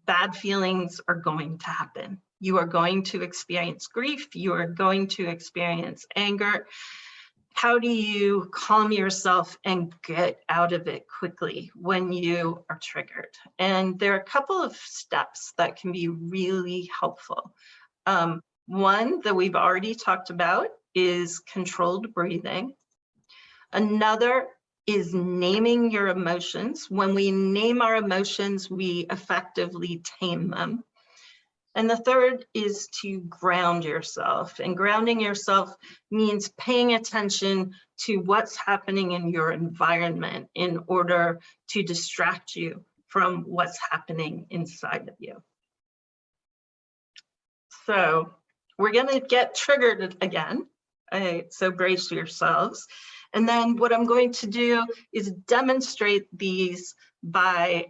bad feelings are going to happen. You are going to experience grief. You are going to experience anger. How do you calm yourself and get out of it quickly when you are triggered? And there are a couple of steps that can be really helpful. One that we've already talked about is controlled breathing. Another is naming your emotions. When we name our emotions, we effectively tame them. And the third is to ground yourself. And grounding yourself means paying attention to what's happening in your environment in order to distract you from what's happening inside of you. So we're going to get triggered again. So brace yourselves. And then what I'm going to do is demonstrate these by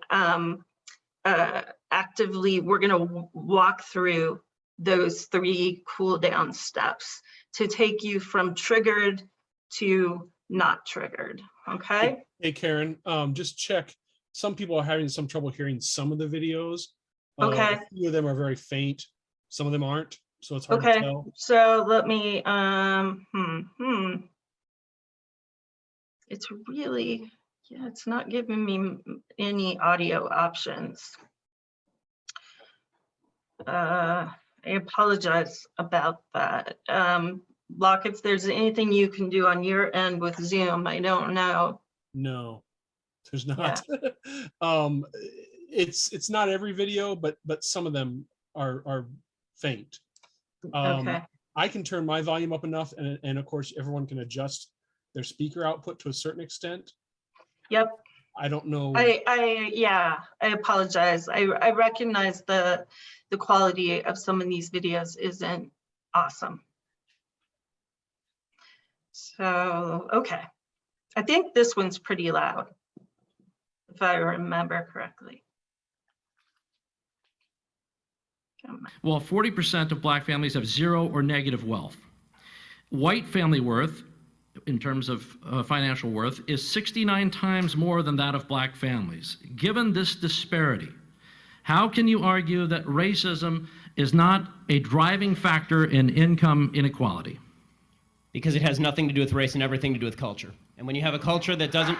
actively, we're going to walk through those 3 cool down steps to take you from triggered to not triggered. Okay. Hey, Karen, just check. Some people are having some trouble hearing some of the videos. Okay. A few of them are very faint. Some of them aren't. So it's hard to tell. So let me, it's really, yeah, it's not giving me any audio options. I apologize about that. Locke, if there's anything you can do on your end with Zoom, I don't know. No, there's not. Yeah. It's not every video, but some of them are faint. Okay. I can turn my volume up enough, and of course everyone can adjust their speaker output to a certain extent. Yep. I don't know. I apologize. I recognize the quality of some of these videos isn't awesome. So, okay. I think this one's pretty loud, if I remember correctly. Well, 40% of Black families have zero or negative wealth. White family worth, in terms of financial worth, is 69 times more than that of Black families. Given this disparity, how can you argue that racism is not a driving factor in income inequality? Because it has nothing to do with race and everything to do with culture. And when you have a culture that doesn't,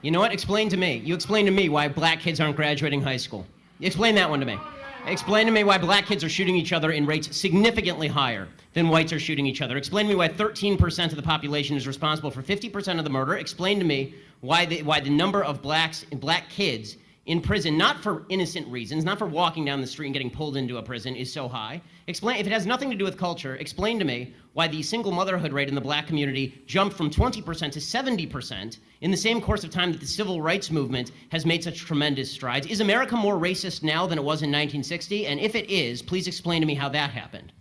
you know what? Explain to me. You explain to me why Black kids aren't graduating high school. Explain that one to me. Explain to me why Black kids are shooting each other in rates significantly higher than whites are shooting each other. Explain to me why 13% of the population is responsible for 50% of the murder. Explain to me why the number of Black kids in prison, not for innocent reasons, not for walking down the street and getting pulled into a prison, is so high? Explain, if it has nothing to do with culture, explain to me why the single motherhood rate in the Black community jumped from 20% to 70% in the same course of time that the civil rights movement has made such tremendous strides. Is America more racist now than it was in 1960? And if it is, please explain to me how that happened.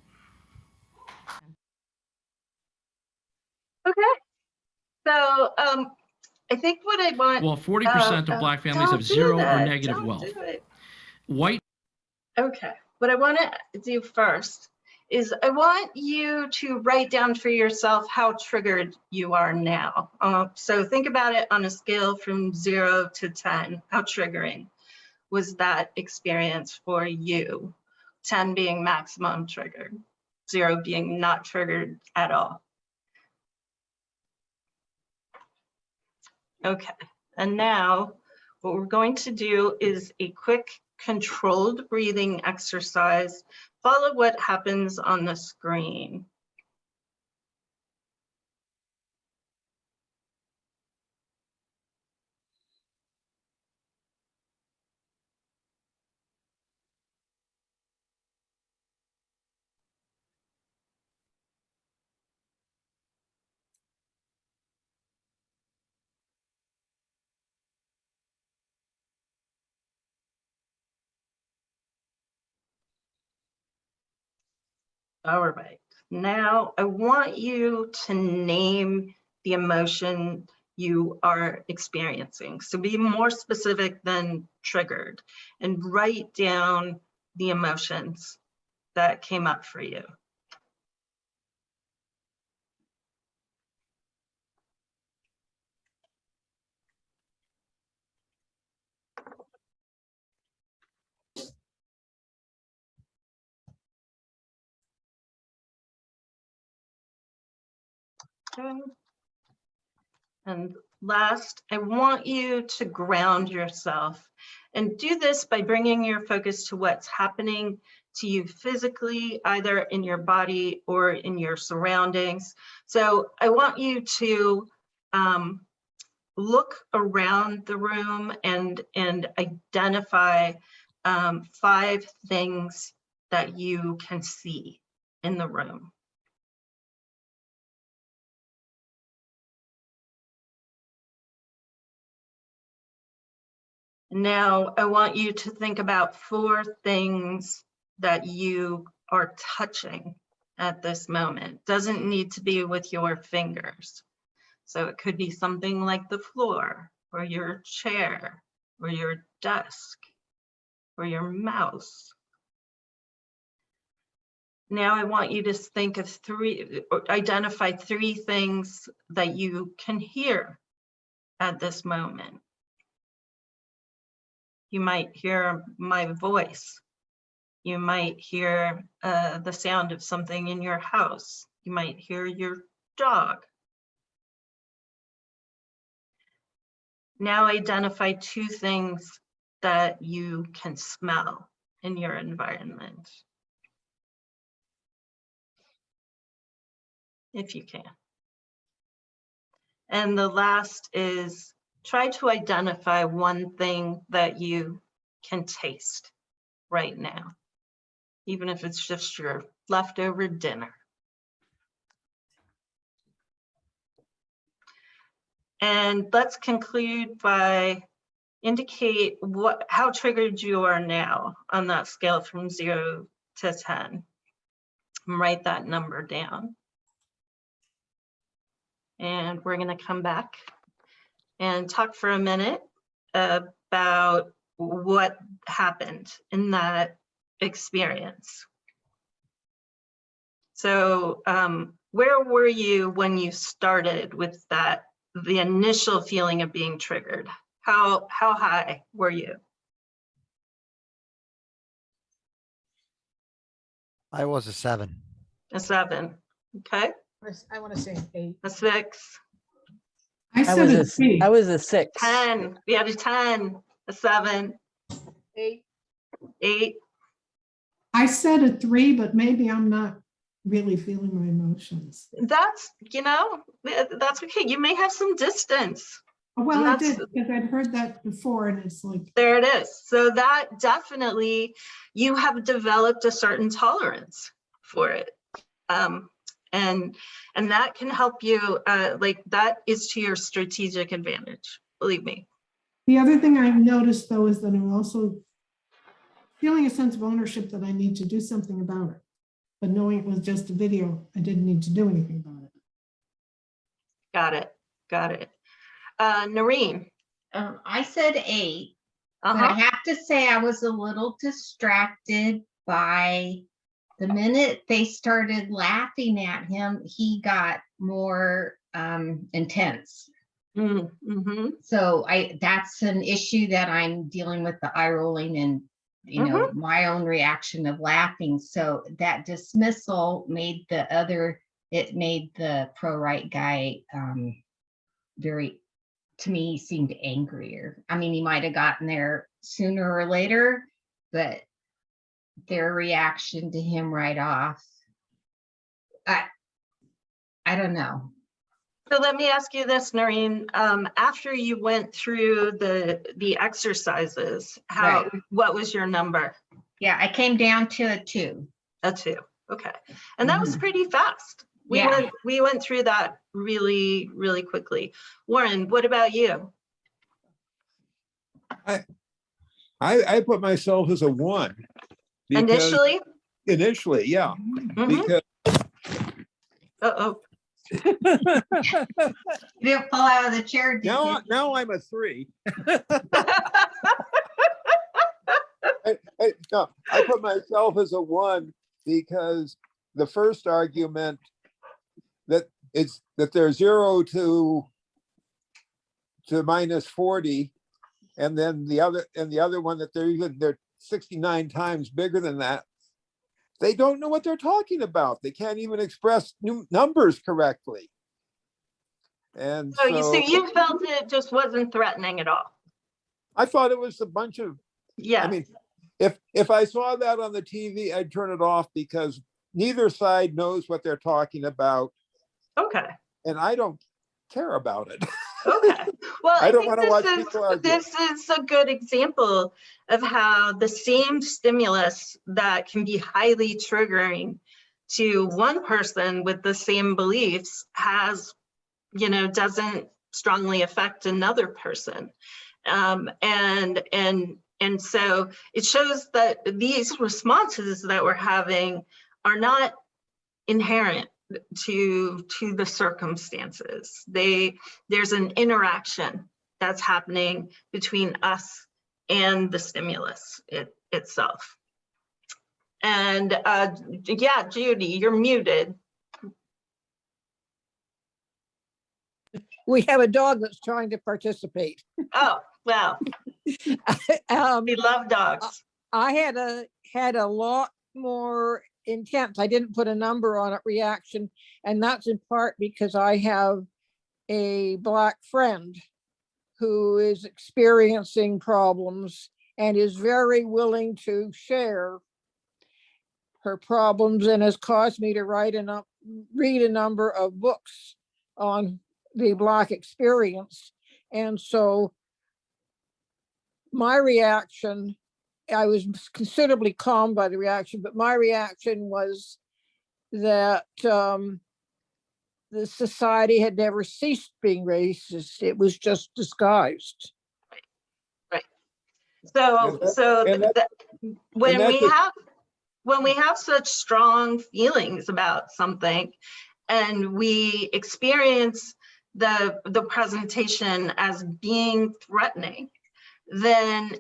Okay. So, I think what I want. Well, 40% of Black families have zero or negative wealth. White. Okay. What I want to do first is I want you to write down for yourself how triggered you are now. So think about it on a scale from 0 to 10. How triggering was that experience for you? 10 being maximum triggered, 0 being not triggered at all. Okay, and now what we're going to do is a quick controlled breathing exercise. Follow what happens on the screen. All right, now I want you to name the emotion you are experiencing. So be more specific than triggered and write down the emotions that came up for you. Okay. And last, I want you to ground yourself and do this by bringing your focus to what's happening to you physically, either in your body or in your surroundings. So I want you to look around the room and identify 5 things that you can see in the room. Now, I want you to think about 4 things that you are touching at this moment. Doesn't need to be with your fingers. So it could be something like the floor, or your chair, or your desk, or your mouse. Now I want you to think of 3, or identify 3 things that you can hear at this moment. You might hear my voice. You might hear the sound of something in your house. You might hear your dog. Now identify 2 things that you can smell in your environment, if you can. And the last is try to identify 1 thing that you can taste right now, even if it's just your leftover dinner. And let's conclude by indicate how triggered you are now on that scale from 0 to 10. And write that number down. And we're going to come back and talk for a minute about what happened in that experience. So where were you when you started with that, the initial feeling of being triggered? How high were you? I was a 7. A 7, okay. I want to say 8. A 6. I said a 3. I was a 6. 10, we had a 10, a 7. 8. 8. I said a 3, but maybe I'm not really feeling my emotions. That's, that's okay. You may have some distance Well, And I that's- did, because I'd heard that before, and it's like, There it is. So that definitely, you have developed a certain tolerance for it. And that can help you, like that is to your strategic advantage, believe me. the other thing I've noticed though is that I'm also feeling a sense of ownership that I need to do something about it. But knowing it was just a video, I didn't need to do anything about it. Got it. Noreen. I said 8, but I have to say I was a little distracted by the minute they started laughing at him, he got more intense. So that's an issue that I'm dealing with, the eye rolling and my own reaction of laughing. So that dismissal made it made the pro-right guy very, to me, he seemed angrier. I mean, he might have gotten there sooner or later, but their reaction to him right off, I don't know. So let me ask you this, Noreen. After you went through the exercises, what was your number? Yeah, I came down to a 2. A 2. Okay, and that was pretty fast. We went through that really, really quickly. Warren, what about you? I put myself as a 1. Initially? Initially, yeah. Because You didn't fall out of the chair, did you? now I'm a 3. No, I put myself as a 1 because the first argument that there's 0 to minus 40, and then the other one that they're 69 times bigger than that. They don't know what they're talking about. They can't even express numbers correctly. And so you felt it just wasn't threatening at all. I thought it was a bunch of, I mean, if I saw that on the TV, I'd turn it off because neither side knows what they're talking about. Okay. And I don't care about it. Okay. Well, I don't think want to watch people argue. This is a good example of how the same stimulus that can be highly triggering to one person with the same beliefs doesn't strongly affect another person. And so it shows that these responses that we're having are not inherent to the circumstances. There's an interaction that's happening between us and the stimulus itself. And yeah, Judy, you're muted. We have a dog that's trying to participate. Oh, well, we love dogs. I had a lot more intense, I didn't put a number on it, reaction, and that's in part because I have a Black friend who is experiencing problems and is very willing to share her problems and has caused me to read a number of books on the Black experience. And so my reaction, I was considerably calmed by the reaction, but my reaction was that the society had never ceased being racist. It was just disguised. Right. So when we have such strong feelings about something and we experience the presentation as being threatening, then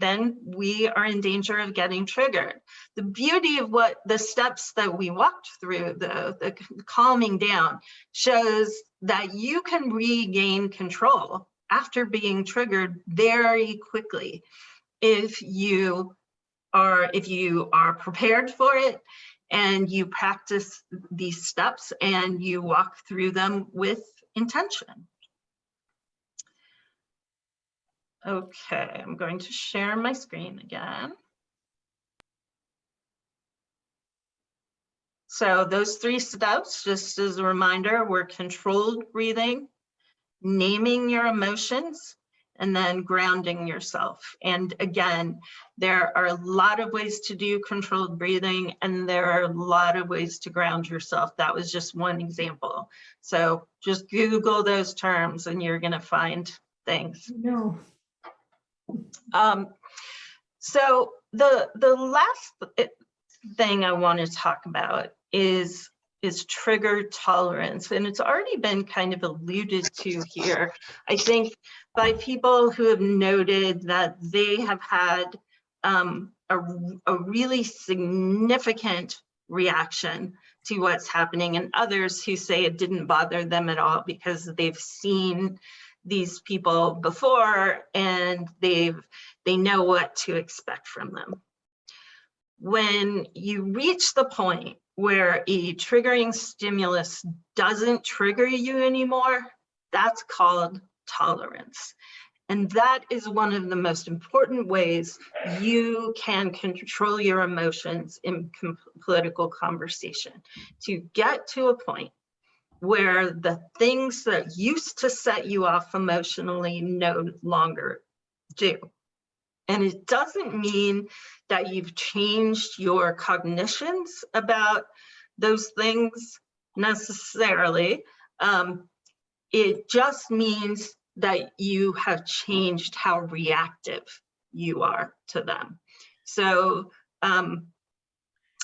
then we are in danger of getting triggered. The beauty of what the steps that we walked through, the calming down, shows that you can regain control after being triggered very quickly if you are prepared for it and you practice these steps and you walk through them with intention. Okay, I'm going to share my screen again. So those 3 steps, just as a reminder, were controlled breathing, naming your emotions, and then grounding yourself. And again, there are a lot of ways to do controlled breathing, and there are a lot of ways to ground yourself. That was just one example. So just Google those terms and you're gonna find things. No. So the last thing I want to talk about is trigger tolerance, and it's already been kind of alluded to here, I think, by people who have noted that they have had a really significant reaction to what's happening, and others who say it didn't bother them at all because they've seen these people before and they know what to expect from them. When you reach the point where a triggering stimulus doesn't trigger you anymore, that's called tolerance. And that is one of the most important ways you can control your emotions in political conversation, to get to a point where the things that used to set you off emotionally no longer do. And it doesn't mean that you've changed your cognitions about those things necessarily. It just means that you have changed how reactive you are to them. So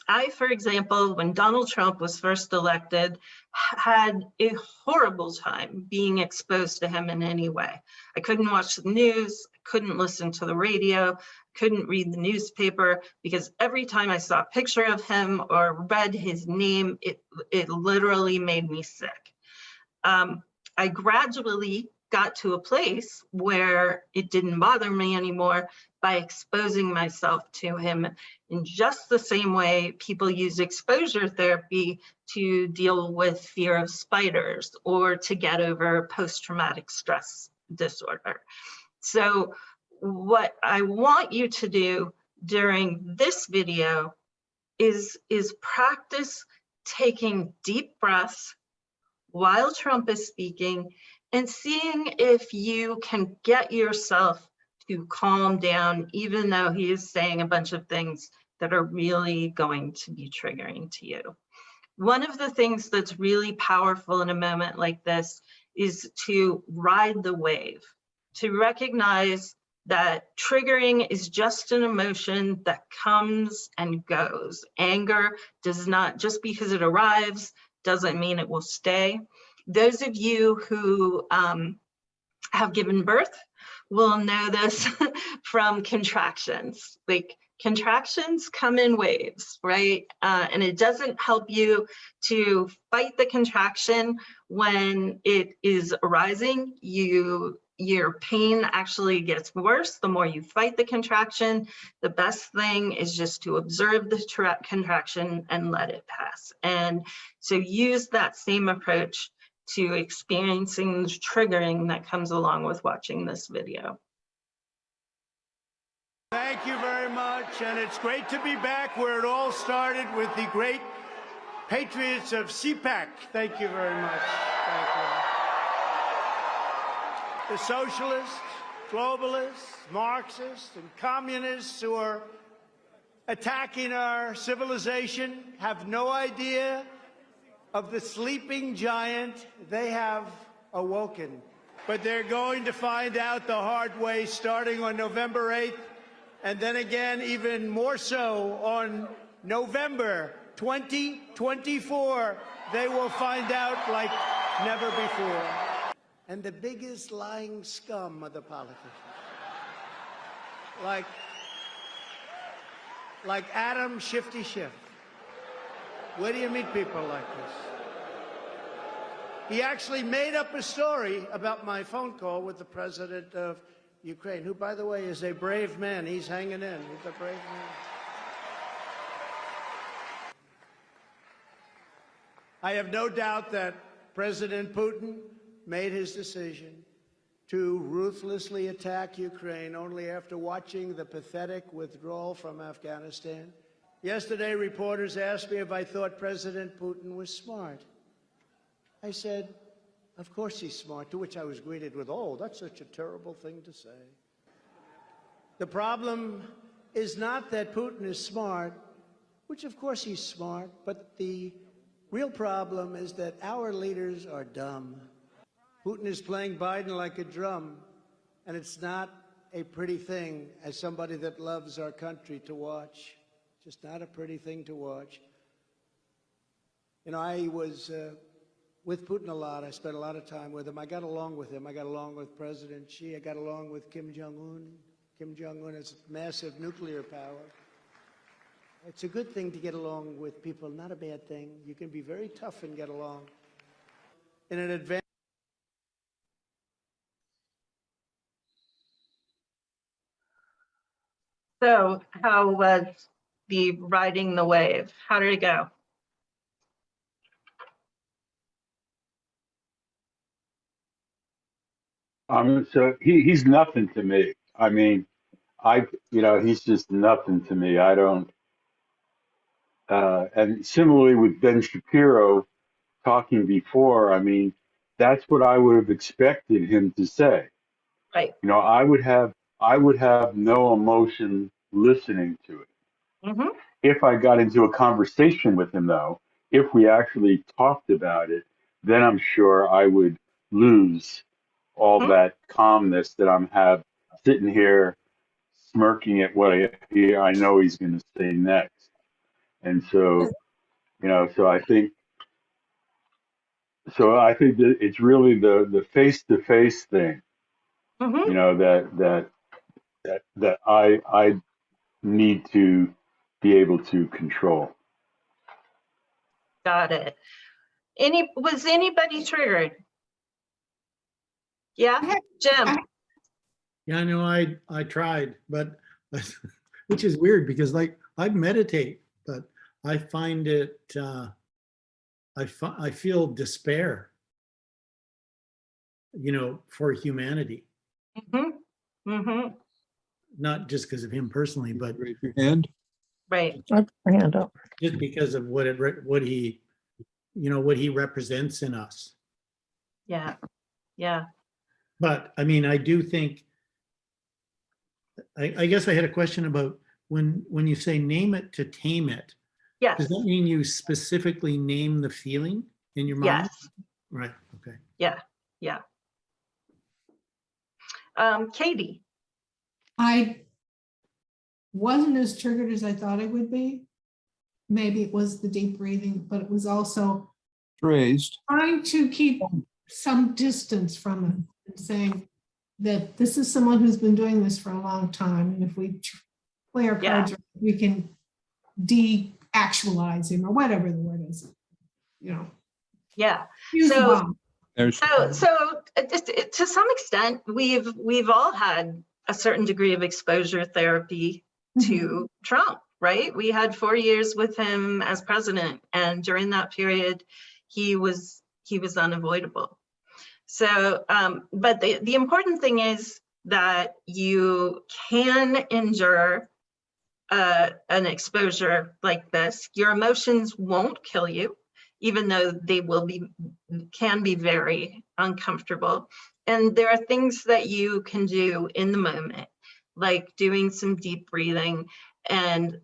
I, for example, when Donald Trump was first elected, had a horrible time being exposed to him in any way. I couldn't watch the news, I couldn't listen to the radio, couldn't read the newspaper, because every time I saw a picture of him or read his name, it literally made me sick. I gradually got to a place where it didn't bother me anymore by exposing myself to him in just the same way people use exposure therapy to deal with fear of spiders or to get over post-traumatic stress disorder. So what I want you to do during this video is practice taking deep breaths while Trump is speaking and seeing if you can get yourself to calm down, even though he is saying a bunch of things that are really going to be triggering to you. One of the things that's really powerful in a moment like this is to ride the wave, to recognize that triggering is just an emotion that comes and goes. Anger does not, just because it arrives, doesn't mean it will stay. Those of you who have given birth will know this from contractions. Like, contractions come in waves, right? And it doesn't help you to fight the contraction when it is arising. Your pain actually gets worse the more you fight the contraction. The best thing is just to observe the contraction and let it pass. And so use that same approach to experiencing the triggering that comes along with watching this video. Thank you very much, and it's great to be back where it all started with the great patriots of CPAC. Thank you very much. Thank you. The socialists, globalists, Marxists, and communists who are attacking our civilization have no idea of the sleeping giant they have awoken. But they're going to find out the hard way starting on November 8th, and then again, even more so, on November 2024, they will find out like never before. And the biggest lying scum of the politicians. Like Adam Shifty Schiff. Where do you meet people like this? He actually made up a story about my phone call with the president of Ukraine, who, by the way, is a brave man. He's hanging in. He's a brave man. I have no doubt that President Putin made his decision to ruthlessly attack Ukraine only after watching the pathetic withdrawal from Afghanistan. Yesterday, reporters asked me if I thought President Putin was smart. I said, Of course he's smart, to which I was greeted with, oh, that's such a terrible thing to say. The problem is not that Putin is smart, which of course he's smart, but the real problem is that our leaders are dumb. Putin is playing Biden like a drum, and it's not a pretty thing as somebody that loves our country to watch. Just not a pretty thing to watch. You know, I was with Putin a lot. I spent a lot of time with him. I got along with him. I got along with President Xi. I got along with Kim Jong-un. Kim Jong-un has massive nuclear power. It's a good thing to get along with people, not a bad thing. You can be very tough and get along. In an advance. So how was the riding the wave? How did it go? So he's nothing to me. I mean, he's just nothing to me. I don't, and similarly with Ben Shapiro talking before, I mean, that's what I would have expected him to say. Right. You know, I would have no emotion listening to it. Mm-hmm. If I got into a conversation with him, though, if we actually talked about it, then I'm sure I would lose all that calmness that I'm sitting here smirking at what I know he's going to say next. And so, so I think that it's really the face-to-face thing, that I need to be able to control. Got it. Was anybody triggered? Yeah, Jim. Yeah, no, I tried, but which is weird because like I meditate, but I find it, I feel despair, for humanity. Mm-hmm. Mm-hmm. Not just because of him personally, but raise your hand. Right. I put my hand up. Just because of what he represents in us. Yeah. Yeah. But I mean, I do think, I guess I had a question about when you say name it to tame it. Yes. Does that mean you specifically name the feeling in your mind? Yes. Right. Okay. Yeah. Yeah. Katie. I wasn't as triggered as I thought I would be. Maybe it was the deep breathing, but it was also Raised. trying to keep some distance from him and saying that this is someone who's been doing this for a long time. And if we play our cards, right, we can de-actualize him or whatever the word is, Yeah. Use the So, bomb. so to some extent, we've all had a certain degree of exposure therapy to Trump, right? We had 4 years with him as president, and during that period, he was unavoidable. So, but the important thing is that you can endure an exposure like this. Your emotions won't kill you, even though they can be very uncomfortable. And there are things that you can do in the moment, like doing some deep breathing and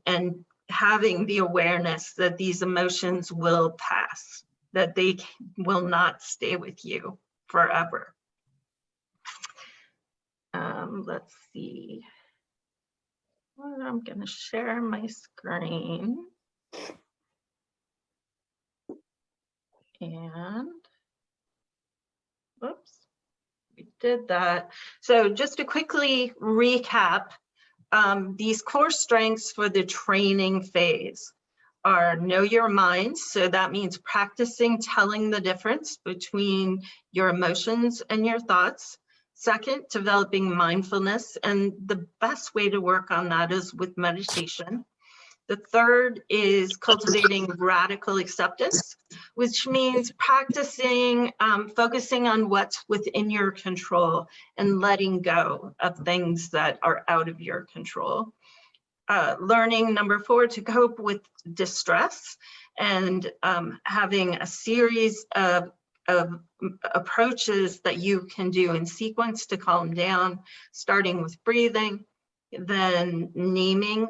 having the awareness that these emotions will pass, that they will not stay with you forever. Let's see. Well, I'm going to share my screen. And, whoops, we did that. So just to quickly recap, these core strengths for the training phase are know your mind. So that means practicing telling the difference between your emotions and your thoughts. Second, developing mindfulness. And the best way to work on that is with meditation. The third is cultivating radical acceptance, which means practicing, focusing on what's within your control and letting go of things that are out of your control. Learning, number 4, to cope with distress and having a series of approaches that you can do in sequence to calm down, starting with breathing, then naming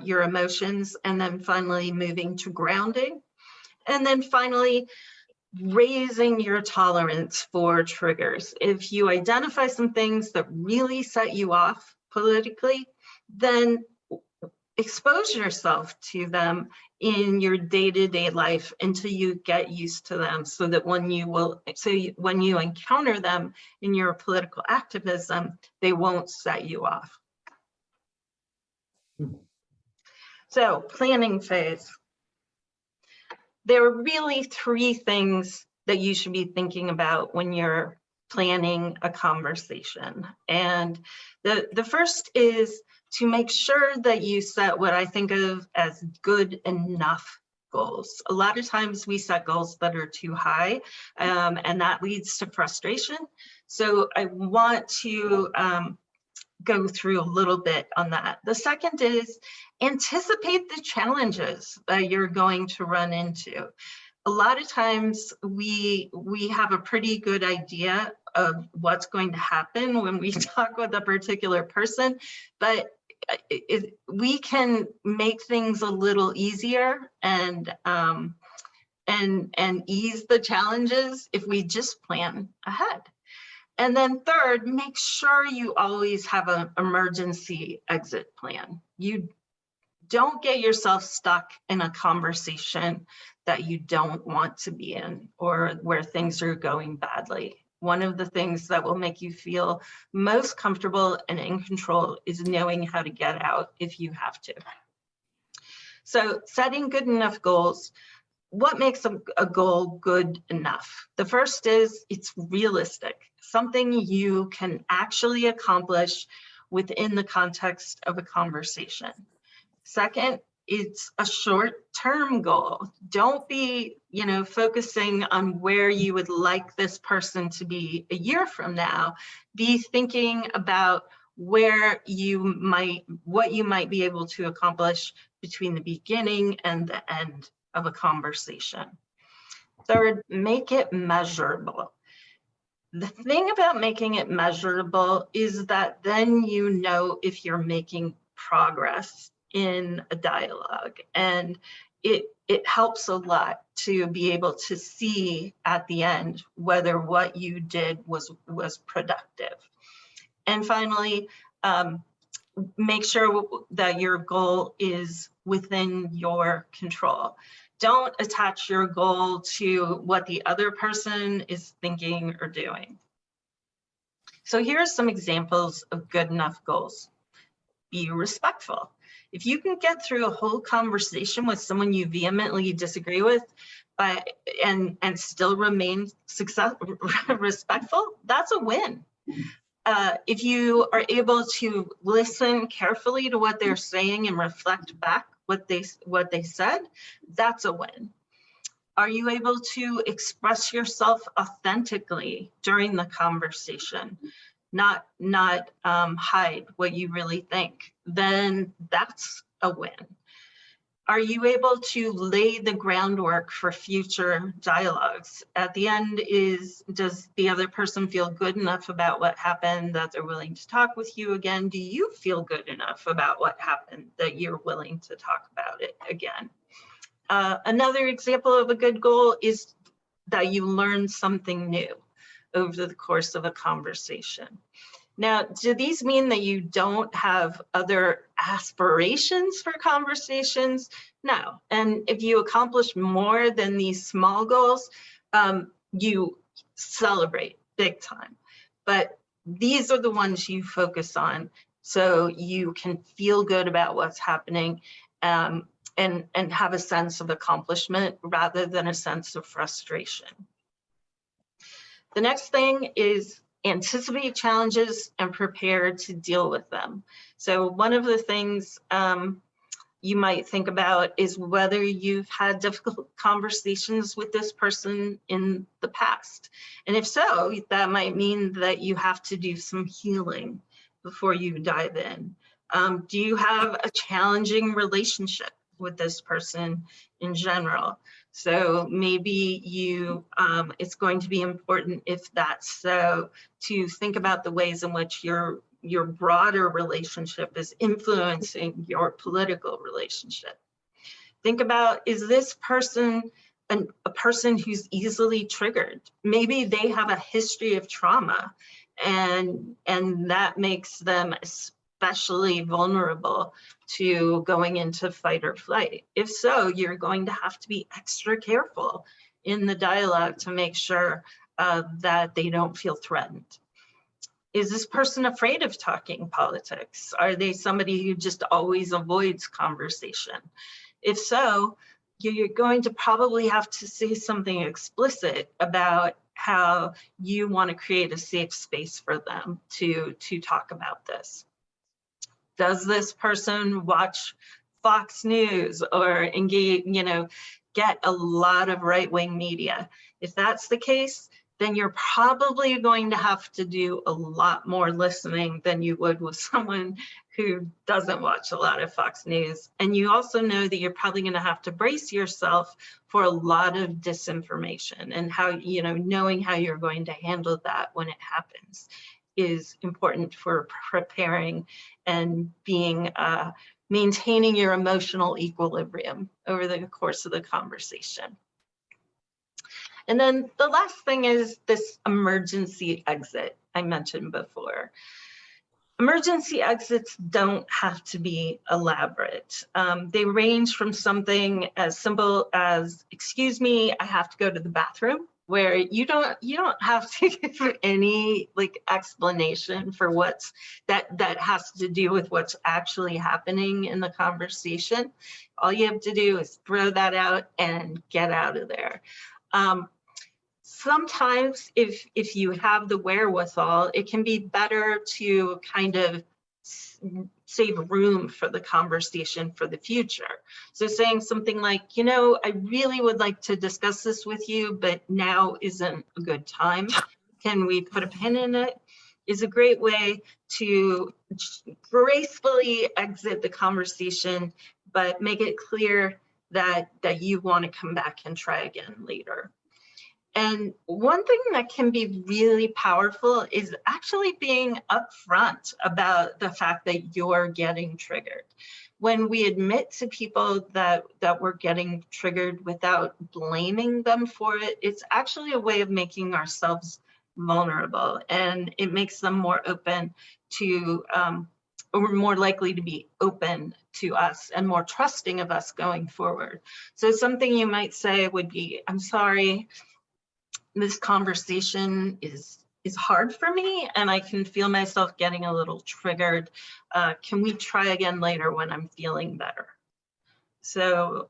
your emotions, and then finally moving to grounding. And then finally, raising your tolerance for triggers. If you identify some things that really set you off politically, then expose yourself to them in your day-to-day life until you get used to them, so that when you encounter them in your political activism, they won't set you off. So, planning phase. There are really three things that you should be thinking about when you're planning a conversation. And the first is to make sure that you set what I think of as good enough goals. A lot of times we set goals that are too high, and that leads to frustration. So I want to go through a little bit on that. The second is anticipate the challenges that you're going to run into. A lot of times we have a pretty good idea of what's going to happen when we talk with a particular person, but we can make things a little easier and ease the challenges if we just plan ahead. And then third, make sure you always have an emergency exit plan. You don't get yourself stuck in a conversation that you don't want to be in or where things are going badly. One of the things that will make you feel most comfortable and in control is knowing how to get out if you have to. So setting good enough goals. What makes a goal good enough? The first is it's realistic, something you can actually accomplish within the context of a conversation. Second, it's a short-term goal. Don't be, focusing on where you would like this person to be a year from now. Be thinking about what you might be able to accomplish between the beginning and the end of a conversation. Third, make it measurable. The thing about making it measurable is that then you know if you're making progress in a dialogue, and it helps a lot to be able to see at the end whether what you did was productive. And finally, make sure that your goal is within your control. Don't attach your goal to what the other person is thinking or doing. So here are some examples of good enough goals. Be respectful. If you can get through a whole conversation with someone you vehemently disagree with, and still remain respectful, that's a win. If you are able to listen carefully to what they're saying and reflect back what they said, that's a win. Are you able to express yourself authentically during the conversation, not hide what you really think? Then that's a win. Are you able to lay the groundwork for future dialogues? At the end does the other person feel good enough about what happened that they're willing to talk with you again? Do you feel good enough about what happened that you're willing to talk about it again? Another example of a good goal is that you learn something new over the course of a conversation. Now, do these mean that you don't have other aspirations for conversations? No. And if you accomplish more than these small goals, you celebrate big time. But these are the ones you focus on so you can feel good about what's happening and have a sense of accomplishment rather than a sense of frustration. The next thing is anticipate challenges and prepare to deal with them. So one of the things you might think about is whether you've had difficult conversations with this person in the past. And if so, that might mean that you have to do some healing before you dive in. Do you have a challenging relationship with this person in general. So maybe you, it's going to be important, if that's so, to think about the ways in which your broader relationship is influencing your political relationship. Think about, is this person a person who's easily triggered? Maybe they have a history of trauma, and that makes them especially vulnerable to going into fight or flight. If so, you're going to have to be extra careful in the dialogue to make sure that they don't feel threatened. Is this person afraid of talking politics? Are they somebody who just always avoids conversation? If so, you're going to probably have to say something explicit about how you want to create a safe space for them to talk about this. Does this person watch Fox News or engage, get a lot of right-wing media? If that's the case, then you're probably going to have to do a lot more listening than you would with someone who doesn't watch a lot of Fox News. And you also know that you're probably going to have to brace yourself for a lot of disinformation, and how, knowing how you're going to handle that when it happens is important for preparing and being, maintaining your emotional equilibrium over the course of the conversation. And then the last thing is this emergency exit I mentioned before. Emergency exits don't have to be elaborate. They range from something as simple as, excuse me, I have to go to the bathroom, where you don't have to give any explanation for what's that has to do with what's actually happening in the conversation. All you have to do is throw that out and get out of there. Sometimes if you have the wherewithal, it can be better to kind of save room for the conversation for the future. So saying something like, I really would like to discuss this with you, but now isn't a good time. Can we put a pin in it? Is a great way to gracefully exit the conversation, but make it clear that you want to come back and try again later. And one thing that can be really powerful is actually being upfront about the fact that you're getting triggered. When we admit to people that we're getting triggered without blaming them for it, it's actually a way of making ourselves vulnerable, and it makes them more open to, or more likely to be open to us and more trusting of us going forward. So something you might say would be, I'm sorry, this conversation is hard for me, and I can feel myself getting a little triggered. Can we try again later when I'm feeling better? So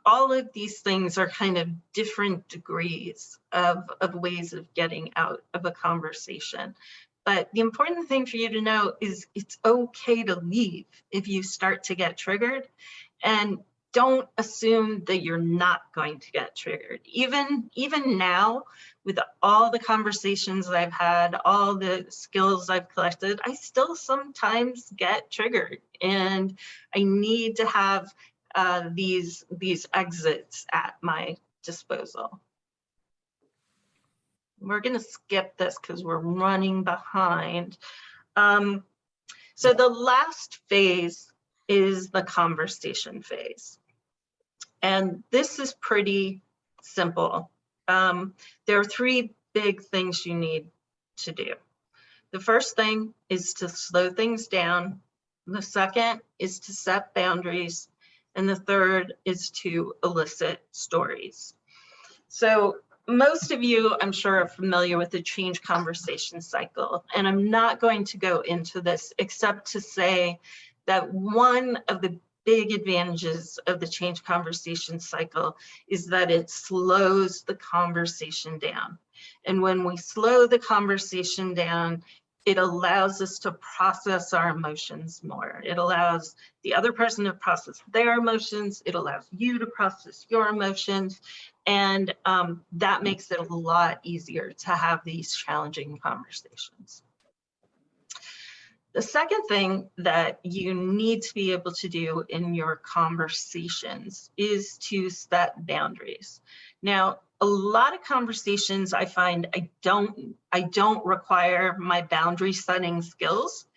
all of these things are kind of different degrees of ways of getting out of a conversation. But the important thing for you to know is it's okay to leave if you start to get triggered, and don't assume that you're not going to get triggered. Even now, with all the conversations I've had, all the skills I've collected, I still sometimes get triggered, and I need to have these exits at my disposal. We're going to skip this because we're running behind. So the last phase is the conversation phase. And this is pretty simple. There are three big things you need to do. The first thing is to slow things down. The second is to set boundaries. And the third is to elicit stories. So most of you, I'm sure, are familiar with the change conversation cycle. And I'm not going to go into this except to say that one of the big advantages of the change conversation cycle is that it slows the conversation down. And when we slow the conversation down, it allows us to process our emotions more. It allows the other person to process their emotions. It allows you to process your emotions. And that makes it a lot easier to have these challenging conversations. The second thing that you need to be able to do in your conversations is to set boundaries. Now, a lot of conversations I find I don't require my boundary setting skills,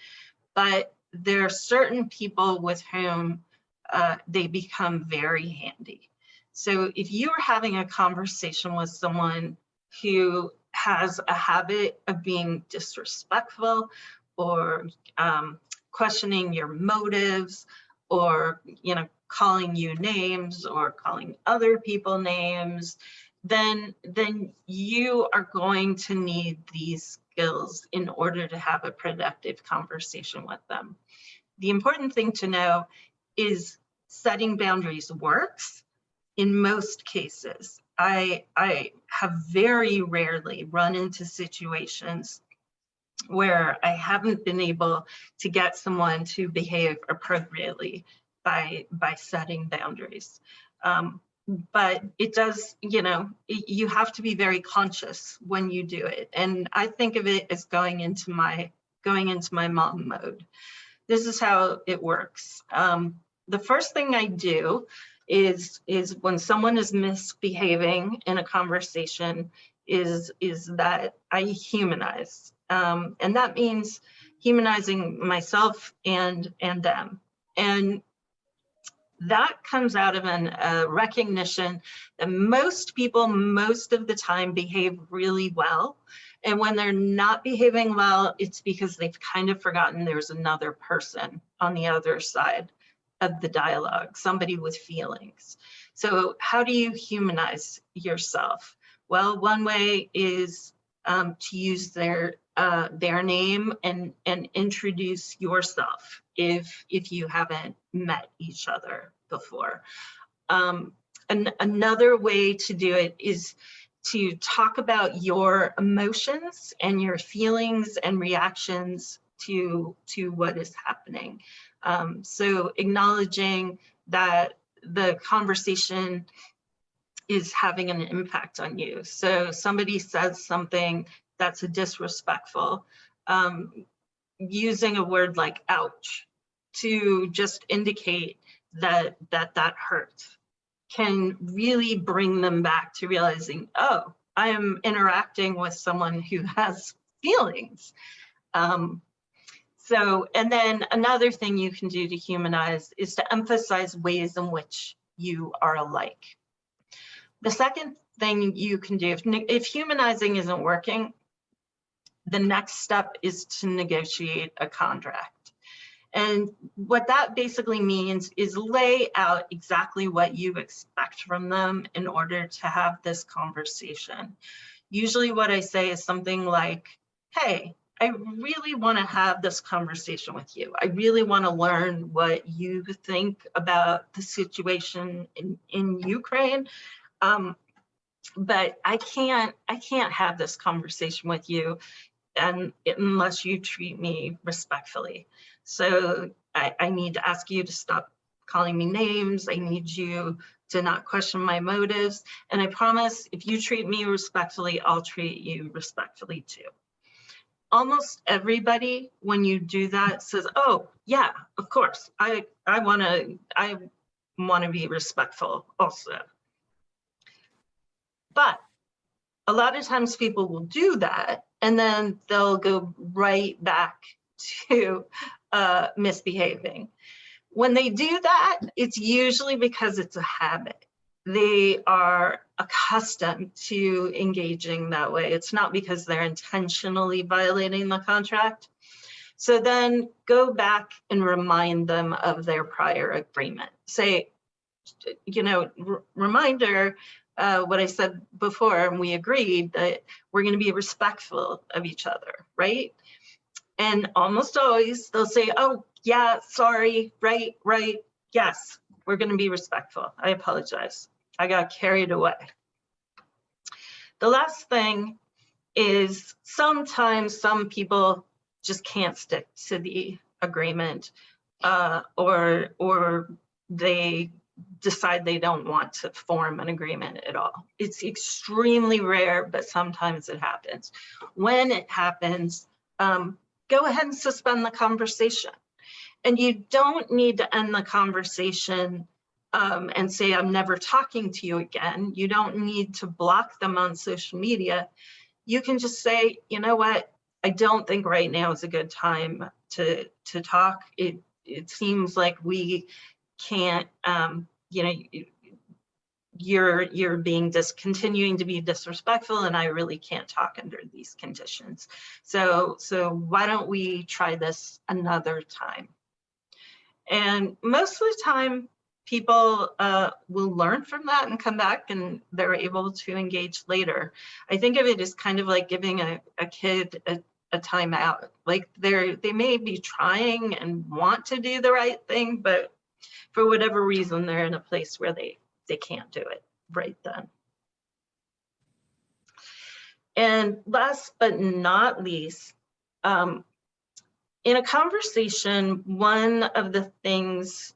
but there are certain people with whom they become very handy. So if you are having a conversation with someone who has a habit of being disrespectful or questioning your motives, or calling you names or calling other people names, then you are going to need these skills in order to have a productive conversation with them. The important thing to know is setting boundaries works in most cases. I have very rarely run into situations where I haven't been able to get someone to behave appropriately by setting boundaries. But it does, you have to be very conscious when you do it. And I think of it as going into my mom mode. This is how it works. The first thing I do is when someone is misbehaving in a conversation is that I humanize. And that means humanizing myself and them. And that comes out of a recognition that most people, most of the time, behave really well. And when they're not behaving well, it's because they've kind of forgotten there's another person on the other side of the dialogue, somebody with feelings. So how do you humanize yourself? Well, one way is to use their name and introduce yourself if you haven't met each other before. Another way to do it is to talk about your emotions and your feelings and reactions to what is happening. So acknowledging that the conversation is having an impact on you. So somebody says something that's disrespectful, using a word like ouch to just indicate that hurts can really bring them back to realizing, oh, I am interacting with someone who has feelings. And then another thing you can do to humanize is to emphasize ways in which you are alike. The second thing you can do, if humanizing isn't working, the next step is to negotiate a contract. And what that basically means is lay out exactly what you expect from them in order to have this conversation. Usually what I say is something like, hey, I really want to have this conversation with you. I really want to learn what you think about the situation in Ukraine. But I can't have this conversation with you unless you treat me respectfully. So I need to ask you to stop calling me names. I need you to not question my motives. And I promise if you treat me respectfully, I'll treat you respectfully too. Almost everybody, when you do that, says, oh yeah, of course, I want to be respectful also. But a lot of times people will do that and then they'll go right back to misbehaving. When they do that, it's usually because it's a habit. They are accustomed to engaging that way. It's not because they're intentionally violating the contract. So then go back and remind them of their prior agreement. Say, reminder, what I said before, and we agreed that we're going to be respectful of each other, right? And almost always they'll say, oh, yeah, sorry, right, yes, we're going to be respectful. I apologize. I got carried away. The last thing is sometimes some people just can't stick to the agreement, or they decide they don't want to form an agreement at all. It's extremely rare, but sometimes it happens. When it happens, go ahead and suspend the conversation. And you don't need to end the conversation and say, I'm never talking to you again. You don't need to block them on social media. You can just say, you know what, I don't think right now is a good time to talk. It seems like we can't, you know, you're being continuing to be disrespectful, and I really can't talk under these conditions. So why don't we try this another time? And most of the time, people will learn from that and come back, and they're able to engage later. I think of it as kind of like giving a kid a timeout. Like they may be trying and want to do the right thing, but for whatever reason, they're in a place where they can't do it right then. And last but not least, in a conversation, one of the things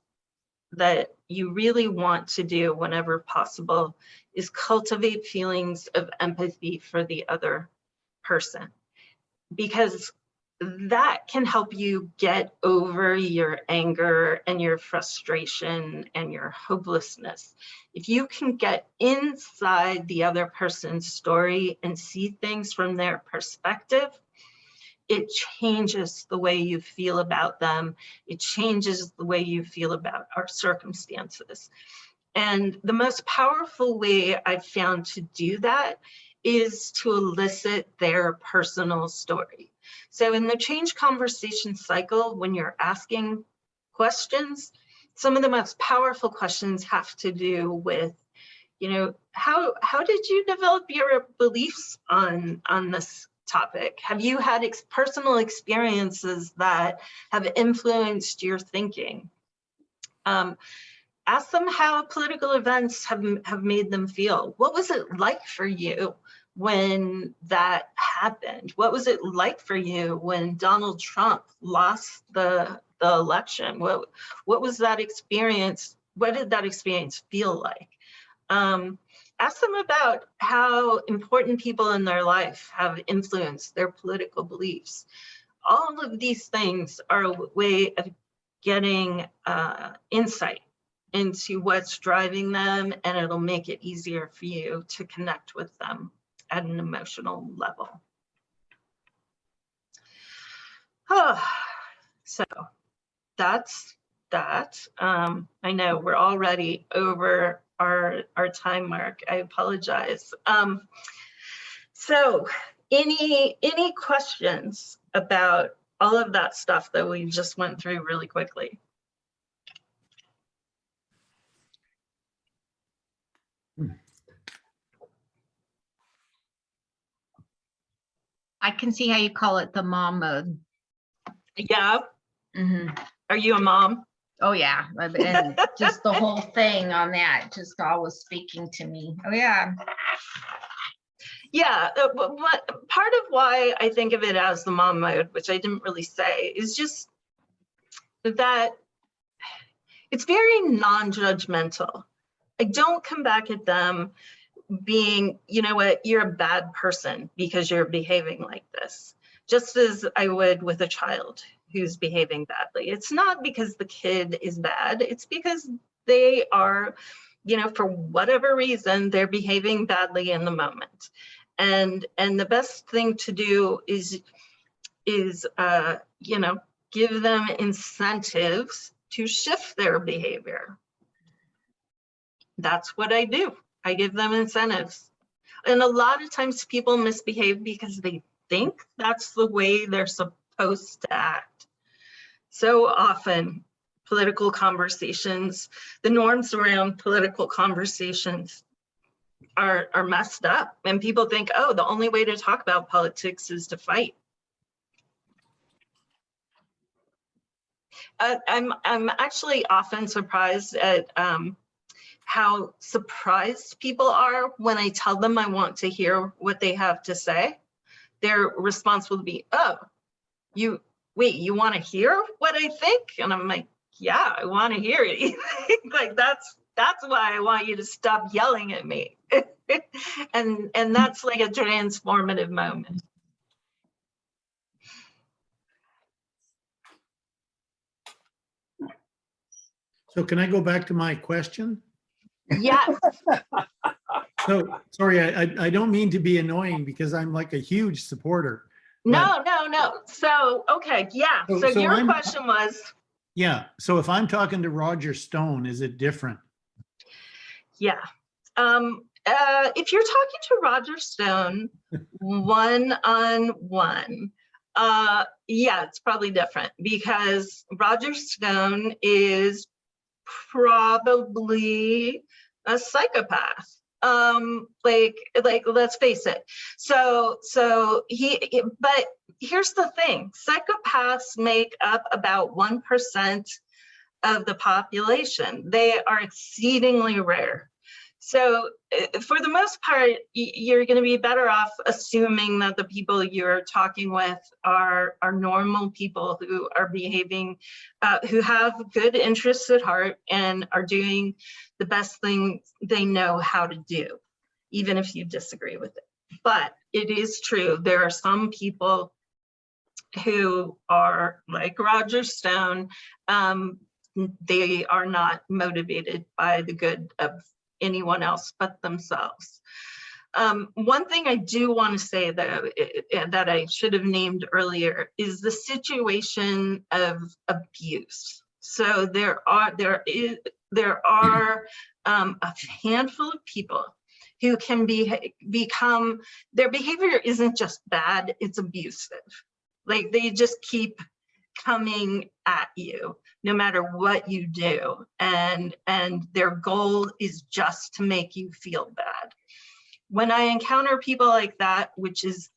that you really want to do whenever possible is cultivate feelings of empathy for the other person, because that can help you get over your anger and your frustration and your hopelessness. If you can get inside the other person's story and see things from their perspective, it changes the way you feel about them. It changes the way you feel about our circumstances. And the most powerful way I've found to do that is to elicit their personal story. So in the change conversation cycle, when you're asking questions, some of the most powerful questions have to do with, you know, how did you develop your beliefs on this topic? Have you had personal experiences that have influenced your thinking? Ask them how political events have made them feel. What was it like for you when that happened? What was it like for you when Donald Trump lost the election? What was that experience? What did that experience feel like? Ask them about how important people in their life have influenced their political beliefs. All of these things are a way of getting insight into what's driving them, and it'll make it easier for you to connect with them at an emotional level. So that's that. I know we're already over our time mark. I apologize. So any questions about all of that stuff that we just went through really quickly? I can see how you call it the mom mode. Yeah. Mm-hmm. Are you a mom? Oh yeah, and just the whole thing on that just always speaking to me. Oh yeah. Yeah, part of why I think of it as the mom mode, which I didn't really say, is just that it's very non-judgmental. I don't come back at them being, you know what, you're a bad person because you're behaving like this, just as I would with a child who's behaving badly. It's not because the kid is bad, it's because they are, you know, for whatever reason, they're behaving badly in the moment. And the best thing to do is you know, give them incentives to shift their behavior. That's what I do. I give them incentives. And a lot of times people misbehave because they think that's the way they're supposed to act. So often political conversations, the norms around political conversations are messed up, and people think, oh, the only way to talk about politics is to fight. I'm actually often surprised at how surprised people are when I tell them I want to hear what they have to say. Their response will be, oh, you want to hear what I think? And I'm like, yeah, I want to hear it. Like that's why I want you to stop yelling at me. and that's like a transformative moment. So can I go back to my question? Yes. So, sorry, I don't mean to be annoying because I'm like a huge supporter. No, no, no. So, okay, yeah. So So your I'm- question was, Yeah, so if I'm talking to Roger Stone, is it different? yeah. If you're talking to Roger Stone one-on-one, yeah, it's probably different because Roger Stone is probably a psychopath. Like let's face it. So but here's the thing, psychopaths make up about 1% of the population. They are exceedingly rare. So for the most part, you're going to be better off assuming that the people you're talking with are normal people who are behaving, who have good interests at heart and are doing the best thing they know how to do, even if you disagree with it. But it is true, there are some people who are like Roger Stone. They are not motivated by the good of anyone else but themselves. One thing I do want to say though, that I should have named earlier, is the situation of abuse. So there are a handful of people who can become, their behavior isn't just bad, it's abusive. Like they just keep coming at you no matter what you do, and their goal is just to make you feel bad. When I encounter people like that, which is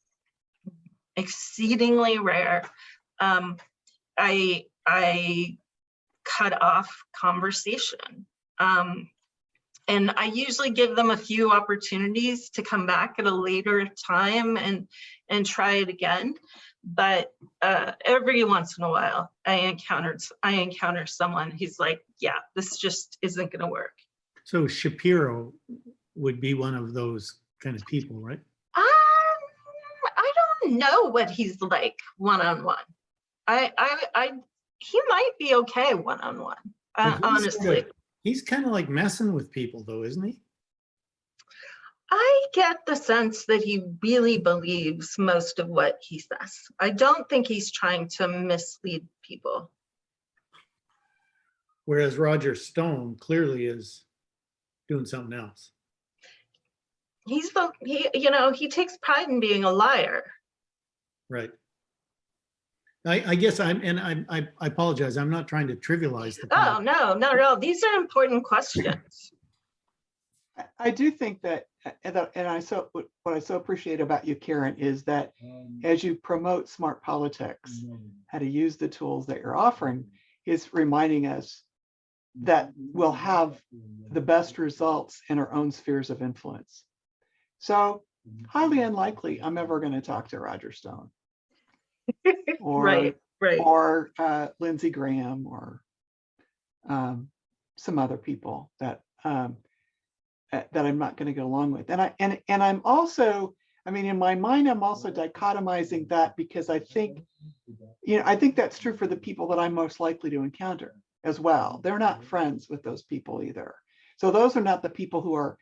exceedingly rare, I cut off conversation, and I usually give them a few opportunities to come back at a later time and try it again. But every once in a while, I encounter someone who's like, yeah, this just isn't going to work. So Shapiro would be one of those kind of people, right? I don't know what he's like one-on-one. He might be okay one-on-one, honestly. He's kind of like messing with people though, isn't he? I get the sense that he really believes most of what he says. I don't think he's trying to mislead people. Whereas Roger Stone clearly is doing something else. He takes pride in being a liar. Right. I guess I apologize. I'm not trying to trivialize the Oh, point. no, not at all. These are important questions. I do think that, and what I so appreciate about you, Karen, is that as you promote smart politics, how to use the tools that you're offering, is reminding us that we'll have the best results in our own spheres of influence. So highly unlikely I'm ever going to talk to Roger Stone or, right. or Lindsey Graham or some other people that that I'm not going to get along with. And I'm also, I mean, in my mind, I'm also dichotomizing that because I think, I think that's true for the people that I'm most likely to encounter as well. They're not friends with those people either. So those are not the people who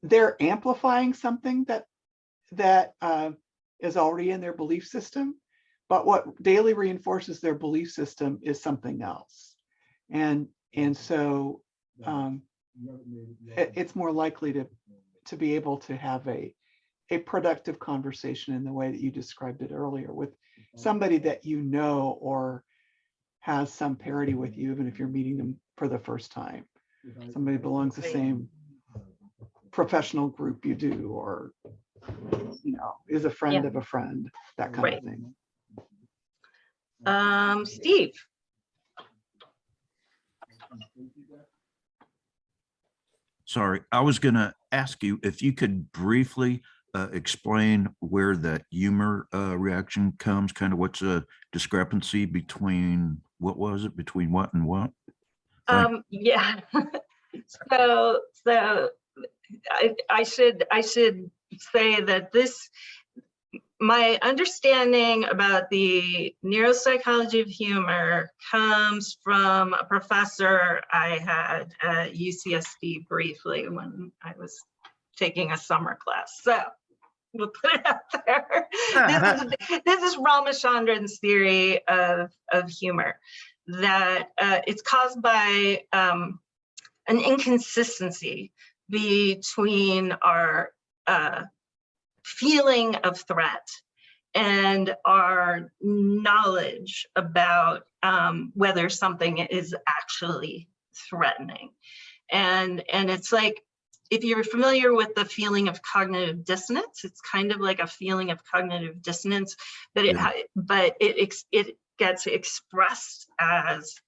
they're amplifying something that is already in their belief system, but what daily reinforces their belief system is something else. And so it's more likely to be able to have a productive conversation in the way that you described it earlier with somebody that you know or has some parity with you, even if you're meeting them for the first time. Somebody belongs to the same professional group you do, or is a friend of a friend, that kind of thing. Steve. Sorry, I was going to ask you if you could briefly explain where that humor reaction comes, kind of what's a discrepancy between, what was it, between what and what? Yeah. So I should say that my understanding about the neuropsychology of humor comes from a professor I had at UCSD briefly when I was taking a summer class. So we'll put it out there. This is Ramachandran's theory of humor, that it's caused by an inconsistency between our feeling of threat and our knowledge about whether something is actually threatening. And it's like, if you're familiar with the feeling of cognitive dissonance, it's kind of like a feeling of cognitive dissonance, but it gets expressed as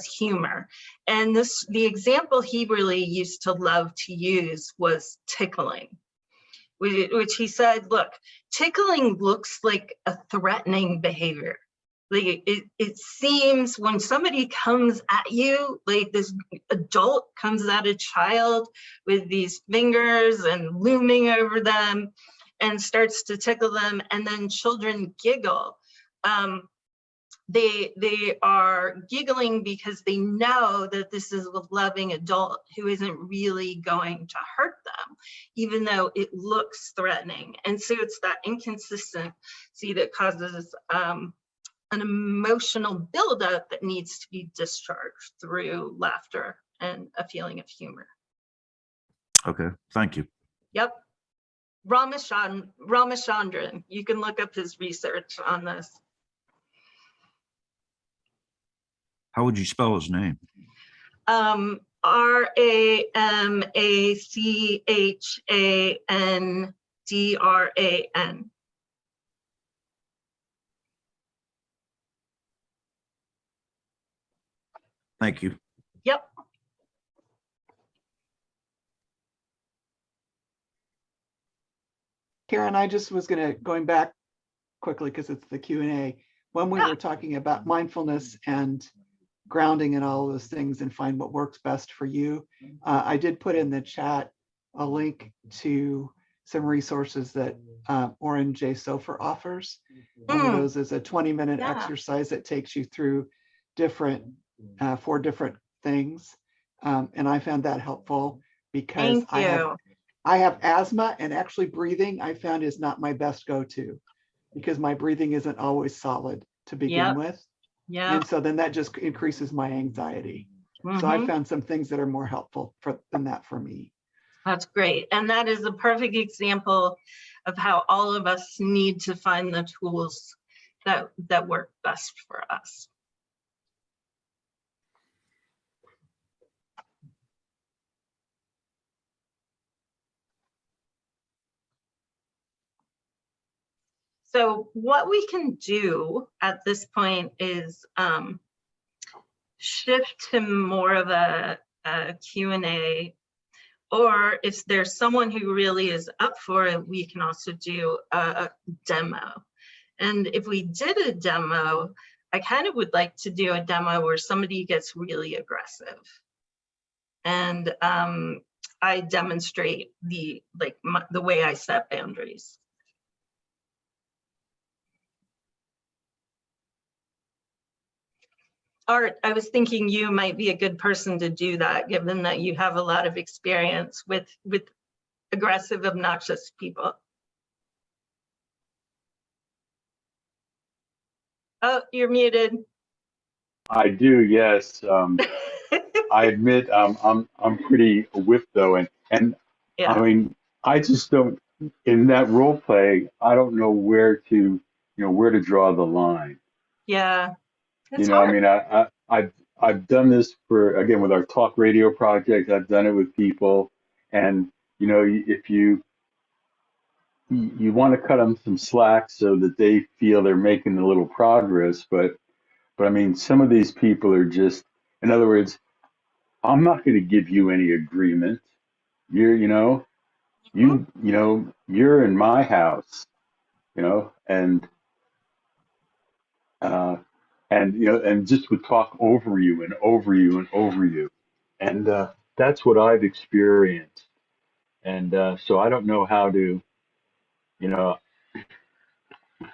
humor. And the example he really used to love to use was tickling, which he said, look, tickling looks like a threatening behavior. Like it seems when somebody comes at you, like this adult comes at a child with these fingers and looming over them and starts to tickle them, and then children giggle. They are giggling because they know that this is a loving adult who isn't really going to hurt them, even though it looks threatening. And so it's that inconsistency that causes an emotional buildup that needs to be discharged through laughter and a feeling of humor. Okay, thank you. Yep. Ramachandran, you can look up his research on this. How would you spell his name? Ramachandran. Thank you. Yep. Karen, I just was going back quickly because it's the Q&A. When we were talking about mindfulness and grounding and all those things and find what works best for you, I did put in the chat a link to some resources that Oren J. Sofer offers. One of those is a 20-minute exercise that takes you through four different things. And I found that helpful because I have asthma, and actually breathing I found is not my best go-to because my breathing isn't always solid to begin with. Yeah. And so then that just increases my anxiety. So I found some things that are more helpful than that for me. That's great. And that is a perfect example of how all of us need to find the tools that work best for us. So what we can do at this point is shift to more of a Q&A, or if there's someone who really is up for it, we can also do a demo. And if we did a demo, I kind of would like to do a demo where somebody gets really aggressive. And I demonstrate the way I set boundaries. Art, I was thinking you might be a good person to do that, given that you have a lot of experience with aggressive, obnoxious people. Oh, you're muted. I do, yes. I admit I'm pretty whipped though, and yeah. I mean I just don't, in that role play, I don't know where to draw the line. Yeah. It's hard. I mean, I've done this again with our talk radio project. I've done it with people, and if you want to cut them some slack so that they feel they're making a little progress, but I mean, some of these people are just, in other words, I'm not going to give you any agreement. You're in my house, and just would talk over you and over you and over you. And that's what I've experienced. And so I don't know how to,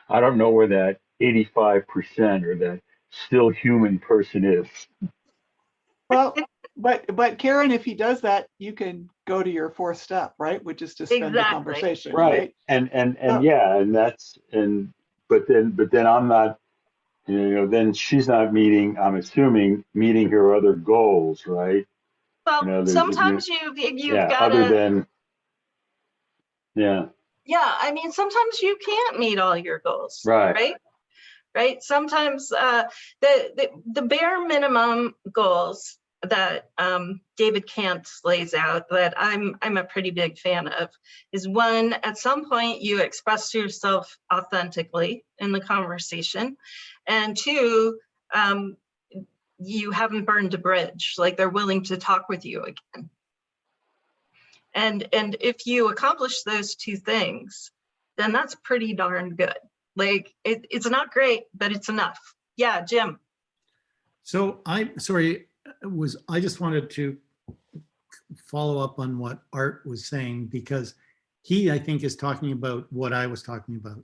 I don't know where that 85% or that still human person is. Well, but Karen, if he does that, you can go to your fourth step, right? Which is to spend the conversation, right? And So- yeah, and that's, but then I'm not, then she's not meeting, I'm assuming, meeting her other goals, right? Well, There's- sometimes you've yeah, got other to, than, yeah, yeah, I mean, sometimes you can't meet all your goals, Right. right? Sometimes the bare minimum goals that David Kant lays out, that I'm a pretty big fan of, is one, at some point you express yourself authentically in the conversation, and two, you haven't burned a bridge, like they're willing to talk with you again. And if you accomplish those two things, then that's pretty darn good. Like it's not great, but it's enough. Yeah, Jim. So I just wanted to follow up on what Art was saying, because he, I think, is talking about what I was talking about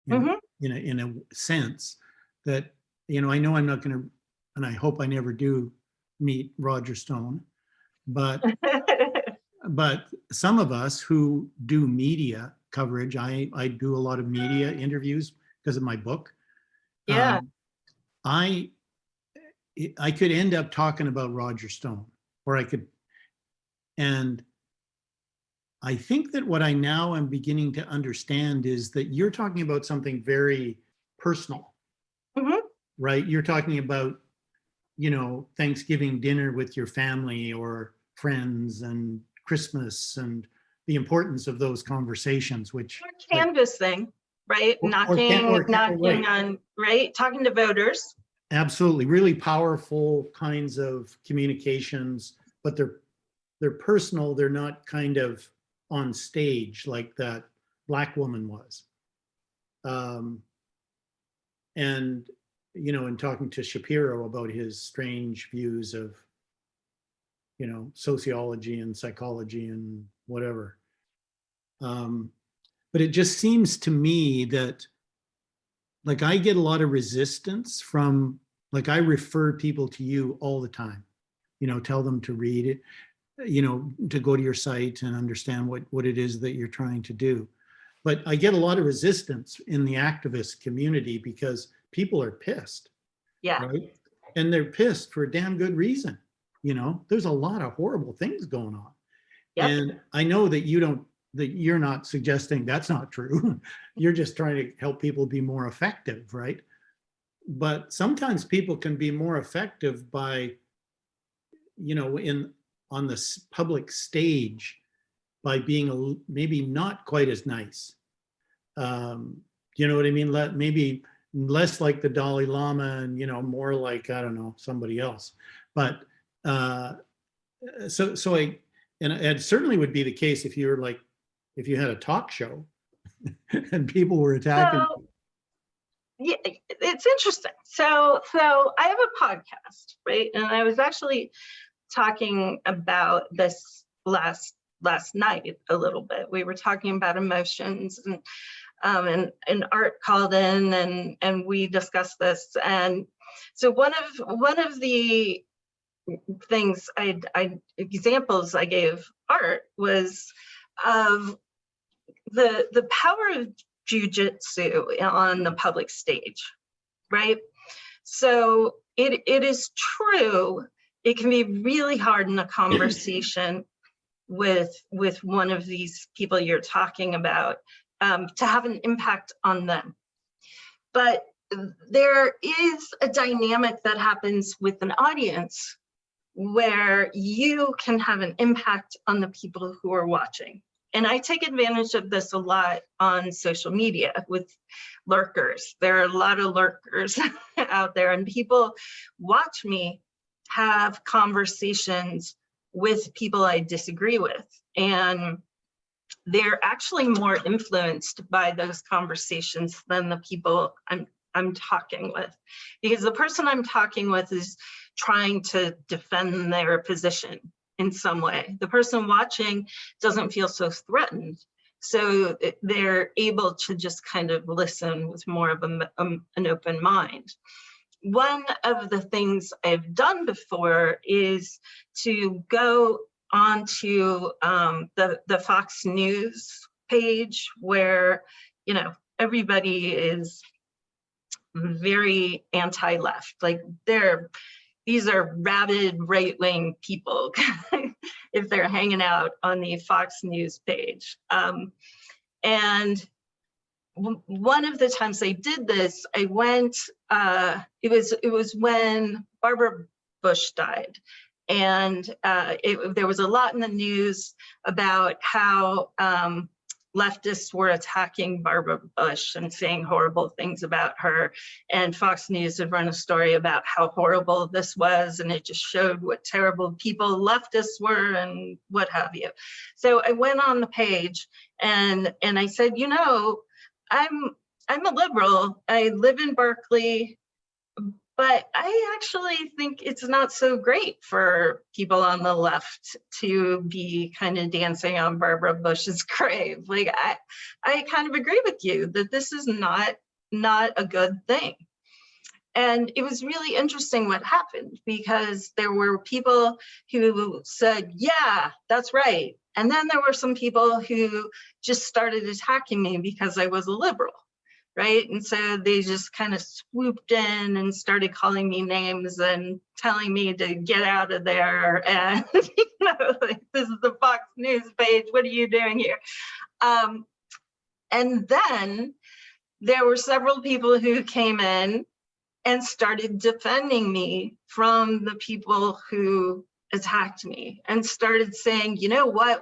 in a sense that, I know I'm not going to, and I hope I never do meet Roger Stone, but some of us who do media coverage, I do a lot of media interviews because of my book. Yeah. I could end up talking about Roger Stone, or I could, and I think that what I now am beginning to understand is that you're talking about something very personal, right? You're talking about, Thanksgiving dinner with your family or friends, and Christmas, and the importance of those conversations, which Canvassing, right? Knocking on, right? Talking to voters. Absolutely, really powerful kinds of communications, but they're personal. They're not kind of on stage like that Black woman was. And in talking to Shapiro about his strange views of, sociology and psychology and whatever. But it just seems to me that, like, I get a lot of resistance from, like, I refer people to you all the time, tell them to read it, to go to your site and understand what it is that you're trying to do. But I get a lot of resistance in the activist community because people are pissed. Yeah. Right? And they're pissed for a damn good reason. There's a lot of horrible things going on. Yep. And I know that you're not suggesting that's not true. You're just trying to help people be more effective, right? But sometimes people can be more effective by, on the public stage, by being maybe not quite as nice. You know what I mean? Maybe less like the Dalai Lama and, more like, I don't know, somebody else. But it certainly would be the case if you were if you had a talk show and people were attacking. So, yeah, it's interesting. So I have a podcast, right? And I was actually talking about this last night a little bit. We were talking about emotions, and Art called in and we discussed this. And so one of the things examples I gave Art was of the power of jujitsu on the public stage, right? So it is true, it can be really hard in a conversation with one of these people you're talking about to have an impact on them. But there is a dynamic that happens with an audience where you can have an impact on the people who are watching. And I take advantage of this a lot on social media with lurkers. There are a lot of lurkers out there, and people watch me have conversations with people I disagree with. And they're actually more influenced by those conversations than the people I'm talking with, because the person I'm talking with is trying to defend their position in some way. The person watching doesn't feel so threatened So they're able to just kind of listen with more of an open mind. One of the things I've done before is to go onto the Fox News page where, you know, everybody is very anti-left. Like these are rabid right-wing people if they're hanging out on the Fox News page. And one of the times I did this, I went, it was when Barbara Bush died. And there was a lot in the news about how leftists were attacking Barbara Bush and saying horrible things about her. And Fox News had run a story about how horrible this was, and it just showed what terrible people leftists were and what have you. So I went on the page and I said, you know, I'm a liberal. I live in Berkeley, but I actually think it's not so great for people on the left to be kind of dancing on Barbara Bush's grave. Like, I kind of agree with you that this is not a good thing. And it was really interesting what happened, because there were people who said, yeah, that's right. And then there were some people who just started attacking me because I was a liberal. Right. And so they just kind of swooped in and started calling me names and telling me to get out of there. And, you know, like, this is the Fox News page. What are you doing here? And then there were several people who came in and started defending me from the people who attacked me, and started saying, you know what,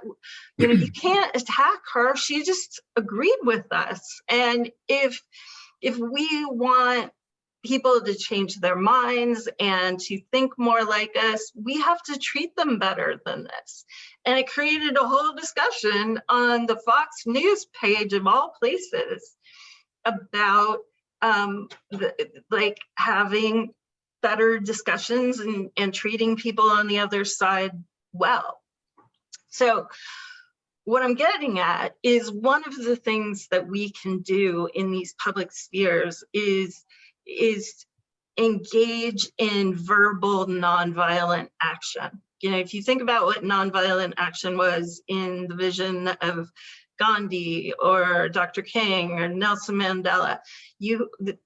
you know, you can't attack her. She just agreed with us. And if we want people to change their minds and to think more like us, we have to treat them better than this. And it created a whole discussion on the Fox News page of all places about like having better discussions and treating people on the other side well. So what I'm getting at is, one of the things that we can do in these public spheres is engage in verbal nonviolent action. You know, if you think about what nonviolent action was in the vision of Gandhi or Dr. King or Nelson Mandela,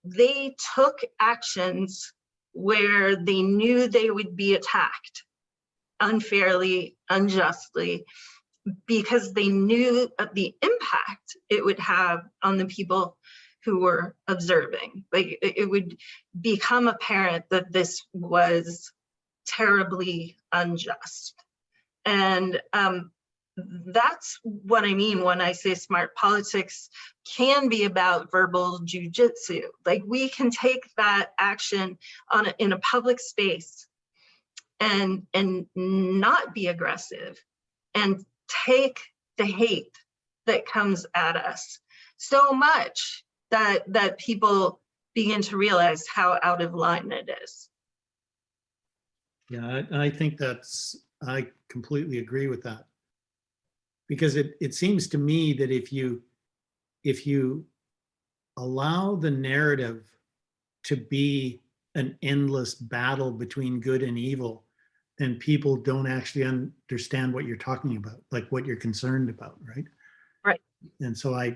they took actions where they knew they would be attacked unfairly, unjustly, because they knew the impact it would have on the people who were observing. Like, it would become apparent that this was terribly unjust. And that's what I mean when I say smart politics can be about verbal jujitsu. Like, we can take that action in a public space and not be aggressive, and take the hate that comes at us so much that people begin to realize how out of line it is. Yeah, I think I completely agree with that. Because it seems to me that if you allow the narrative to be an endless battle between good and evil, then people don't actually understand what you're talking about, like what you're concerned about, right? Right. And so I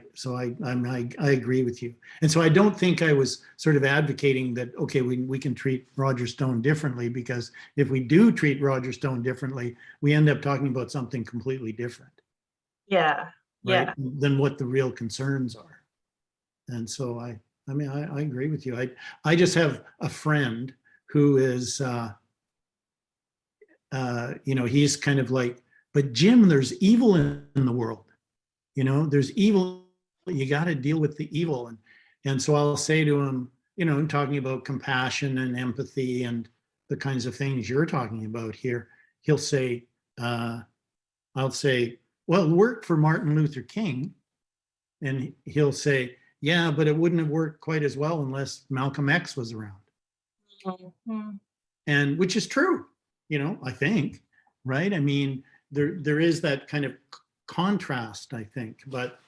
agree with you. And so I don't think I was sort of advocating that, okay, we can treat Roger Stone differently, because if we do treat Roger Stone differently, we end up talking about something completely different. Yeah, right, yeah. than what the real concerns are. And so I agree with you. I just have a friend who is, you know, he's kind of like, but Jim, there's evil in the world. You know, there's evil. You got to deal with the evil. And so I'll say to him, you know, talking about compassion and empathy and the kinds of things you're talking about here, he'll say, I'll say, well, it worked for Martin Luther King. And he'll say, yeah, but it wouldn't have worked quite as well unless Malcolm X was around. Mm-hmm. And which is true, you know, I think, right? I mean, there is that kind of contrast, I think. But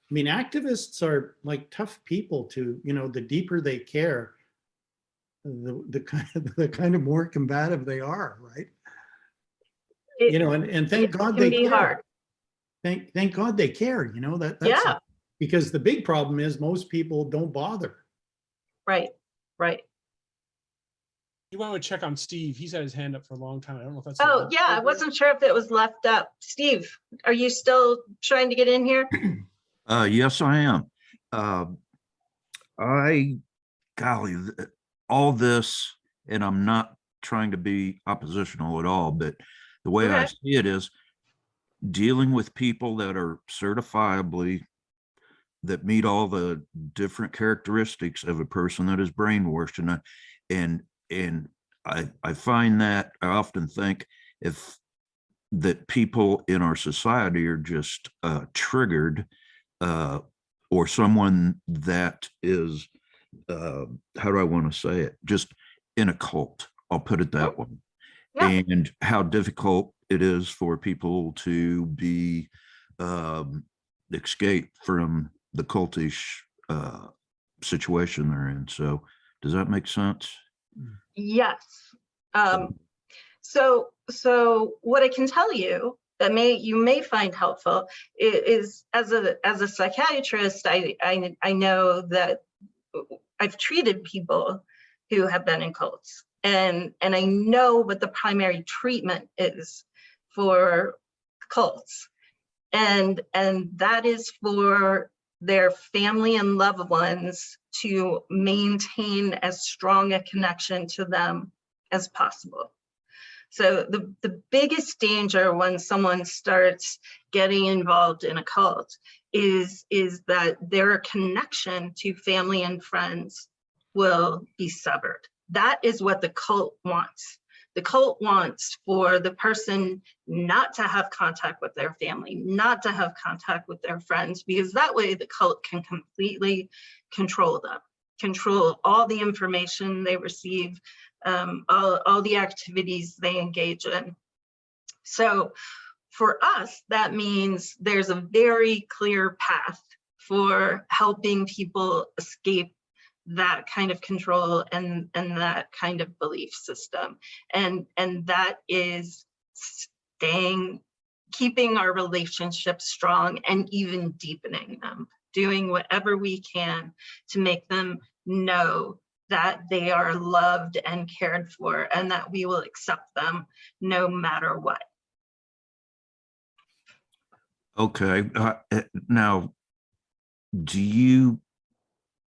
I mean, activists are like tough people to, you know, the deeper they care, the kind of more combative they are, right? You know, and thank God they be care. hard. Thank God they care, you know, that's Yeah. because the big problem is most people don't bother. Right, right. You want to check on Steve. He's had his hand up for a long time. I don't know if that's. Oh, yeah, I wasn't sure if it was left up. Steve, are you still trying to get in here? Yes, I am. Golly, all this, and I'm not trying to be oppositional at all, but the way I see it is dealing with people that are certifiably, that meet all the different characteristics of a person that is brainwashed. And I find that I often think that people in our society are just triggered, or someone that is, how do I want to say it? Just in a cult, I'll put it that way. Yeah. And how difficult it is for people to be escape from the cultish situation they're in. So does that make sense? Yes. So what I can tell you that you may find helpful is as a psychiatrist, I know that I've treated people who have been in cults, and I know what the primary treatment is for cults, and that is for their family and loved ones to maintain as strong a connection to them as possible. So the biggest danger when someone starts getting involved in a cult is that their connection to family and friends will be severed. That is what the cult wants. The cult wants for the person not to have contact with their family, not to have contact with their friends, because that way the cult can completely control them, control all the information they receive, all the activities they engage in. So for us, that means there's a very clear path for helping people escape that kind of control and that kind of belief system. And that is keeping our relationships strong and even deepening them, doing whatever we can to make them know that they are loved and cared for and that we will accept them no matter what. Okay. Now, do you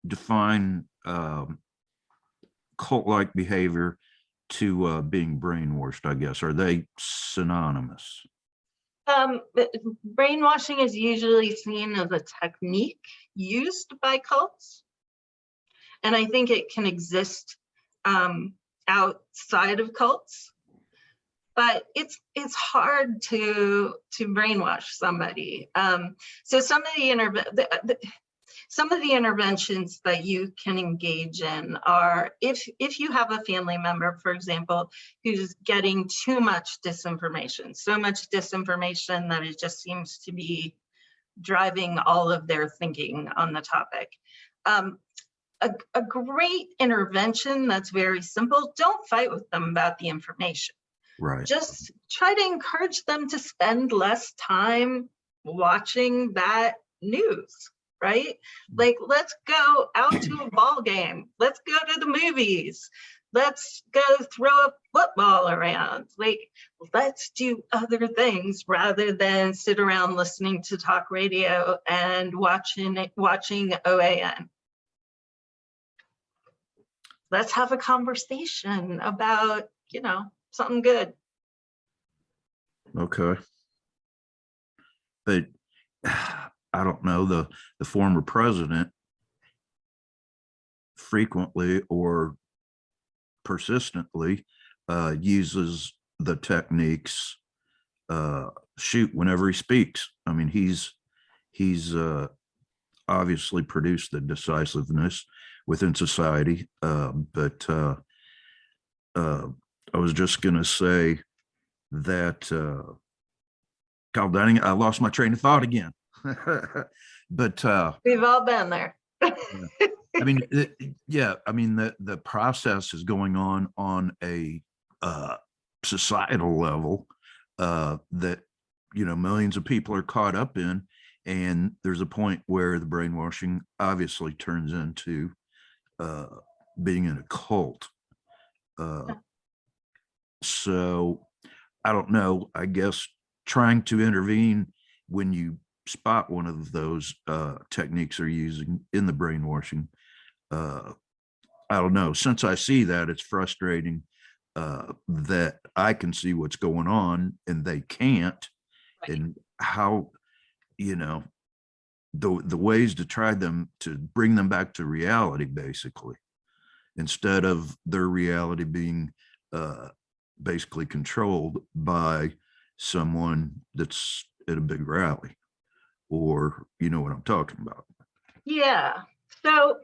define cult-like behavior to being brainwashed, I guess? Are they synonymous? Brainwashing is usually seen as a technique used by cults. And I think it can exist outside of cults, but it's hard to brainwash somebody. So some of the interventions that you can engage in are if you have a family member, for example, who's getting too much disinformation, so much disinformation that it just seems to be driving all of their thinking on the topic. A great intervention that's very simple, don't fight with them about the information. Right. Just try to encourage them to spend less time watching that news, right? Like, let's go out to a ball game. Let's go to the movies. Let's go throw a football around. Like, let's do other things rather than sit around listening to talk radio and watching OAN. Let's have a conversation about, something good. Okay. But I don't know, the former president frequently or persistently uses the techniques, whenever he speaks. I mean, he's obviously produced the decisiveness within society, but I was just going to say that God dang it, I lost my train of thought again. But We've all been there. I mean, yeah, I mean, the process is going on a societal level that, you know, millions of people are caught up in. And there's a point where the brainwashing obviously turns into being in a cult. So I don't know, I guess trying to intervene when you spot one of those techniques they're using in the brainwashing, I don't know, since I see that, it's frustrating that I can see what's going on and they can't. And how, you know, the ways to try them to bring them back to reality, basically, instead of their reality being basically controlled by someone that's at a big rally, or you know what I'm talking about. Yeah. So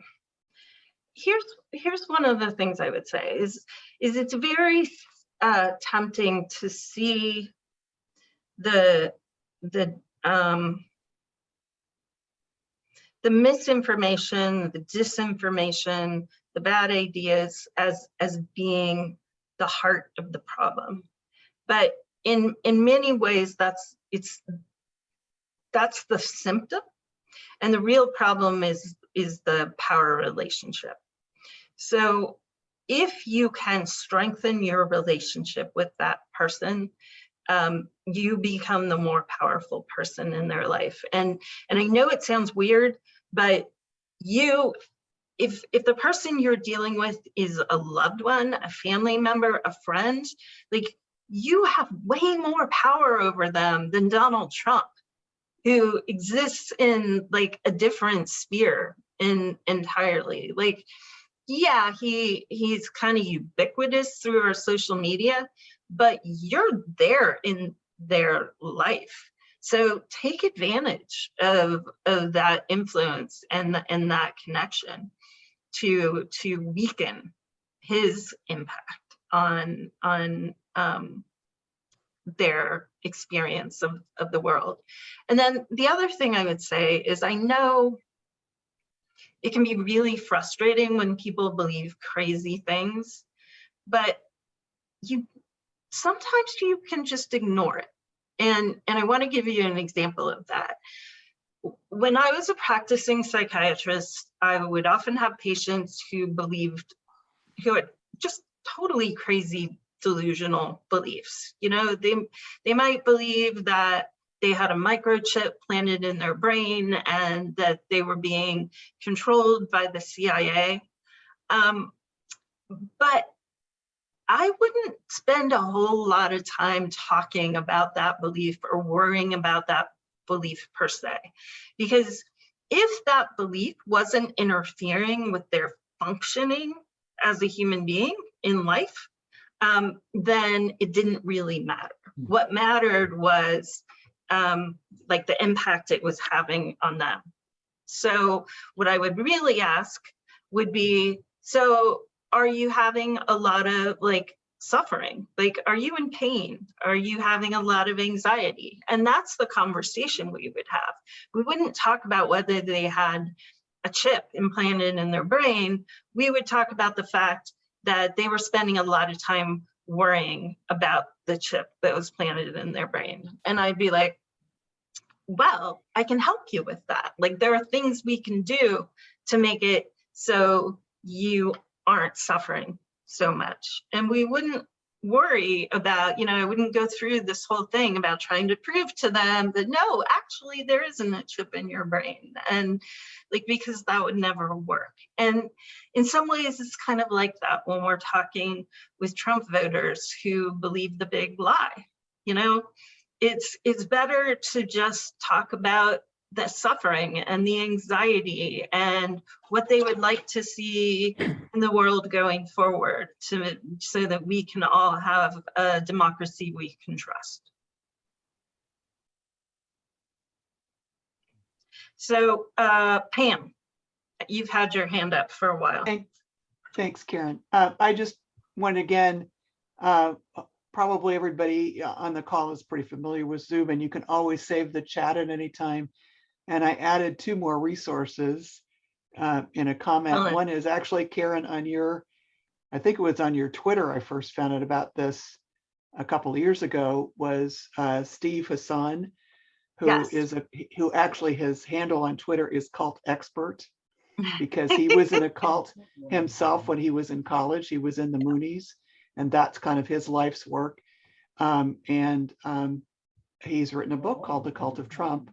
here's one of the things I would say is it's very tempting to see the misinformation, the disinformation, the bad ideas as being the heart of the problem. But in many ways, that's the symptom, and the real problem is the power relationship. So if you can strengthen your relationship with that person, you become the more powerful person in their life. And I know it sounds weird, but if the person you're dealing with is a loved one, a family member, a friend, like, you have way more power over them than Donald Trump, who exists in like a different sphere entirely. Like, yeah, he's kind of ubiquitous through our social media, but you're there in their life. So take advantage of that influence and that connection to weaken his impact on their experience of the world. And then the other thing I would say is, I know it can be really frustrating when people believe crazy things, but sometimes you can just ignore it. And I want to give you an example of that. When I was a practicing psychiatrist, I would often have patients who had just totally crazy delusional beliefs. You know, they might believe that they had a microchip planted in their brain and that they were being controlled by the CIA. But I wouldn't spend a whole lot of time talking about that belief or worrying about that belief per se, because if that belief wasn't interfering with their functioning as a human being in life, then it didn't really matter. What mattered was like the impact it was having on them. So what I would really ask would be, so are you having a lot of like suffering? Like, are you in pain? Are you having a lot of anxiety? And that's the conversation we would have. We wouldn't talk about whether they had a chip implanted in their brain. We would talk about the fact that they were spending a lot of time worrying about the chip that was planted in their brain. And I'd be like, well, I can help you with that. Like, there are things we can do to make it so you aren't suffering so much. And we wouldn't worry about, I wouldn't go through this whole thing about trying to prove to them that, no, actually there isn't a chip in your brain. And like, because that would never work. And in some ways, it's kind of like that when we're talking with Trump voters who believe the big lie. It's better to just talk about the suffering and the anxiety and what they would like to see in the world going forward, so that we can all have a democracy we can trust. So Pam, you've had your hand up for a while. Thanks, Karen. I just want to again probably everybody on the call is pretty familiar with Zoom, and you can always save the chat at any time. And I added 2 more resources in a comment. One is actually, Karen, on your, I think it was on your Twitter, I first found out about this a couple of years ago, was Steve Hassan, who who actually his handle on Twitter is Cult Expert, because he was in a cult himself when he was in college. He was in the Moonies, and that's kind of his life's work. He's written a book called The Cult of Trump,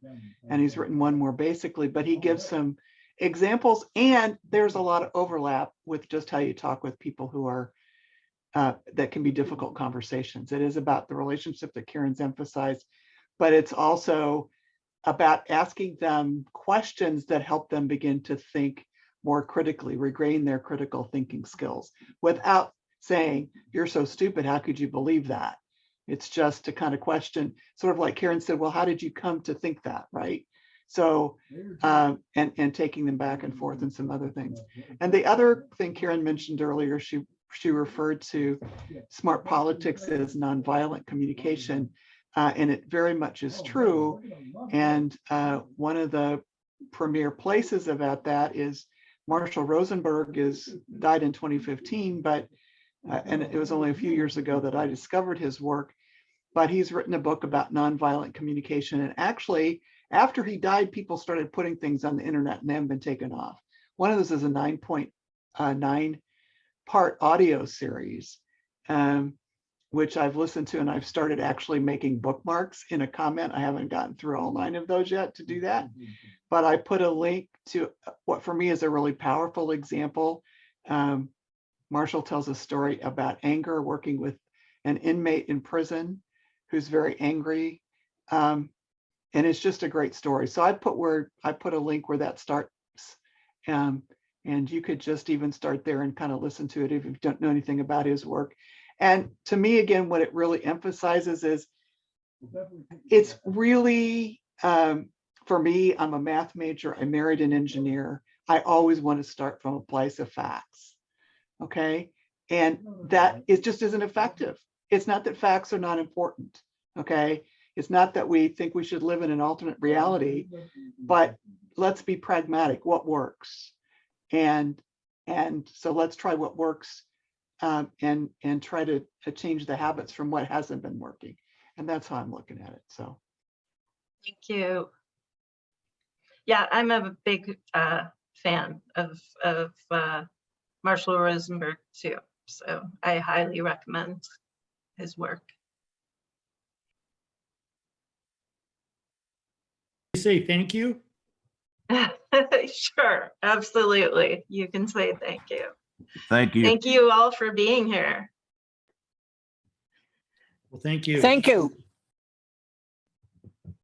and he's written one more basically, but he gives some examples, and there's a lot of overlap with just how you talk with people who are that can be difficult conversations. It is about the relationship that Karen's emphasized, but it's also about asking them questions that help them begin to think more critically, regain their critical thinking skills without saying, "You're so stupid, how could you believe that?" It's just to kind of question, sort of like Karen said, well, how did you come to think that, right? So, and taking them back and forth and some other things. And the other thing Karen mentioned earlier, she referred to smart politics as nonviolent communication, and it very much is true. And one of the premier places about that is Marshall Rosenberg died in 2015, but and it was only a few years ago that I discovered his work, but he's written a book about nonviolent communication. And actually, after he died, people started putting things on the internet and they haven't been taken off. One of those is a 9.9-part audio series, which I've listened to, and I've started actually making bookmarks in a comment. I haven't gotten through all 9 of those yet to do that, but I put a link to what for me is a really powerful example. Marshall tells a story about anger, working with an inmate in prison who's very angry. And it's just a great story. So I put a link where that starts. And you could just even start there and kind of listen to it if you don't know anything about his work. And to me, again, what it really emphasizes is it's really, for me, I'm a math major, I married an engineer. I always want to start from a place of facts. Okay. And that it just isn't effective. It's not that facts are not important. Okay. It's not that we think we should live in an alternate reality, but let's be pragmatic. What works? And so let's try what works, and try to change the habits from what hasn't been working. And that's how I'm looking at it. So thank you. Yeah, I'm a big fan of Marshall Rosenberg too. So I highly recommend his work. Say thank you. Sure, absolutely. You can say thank you. Thank you. Thank you all for being here. Well, thank you. Thank you.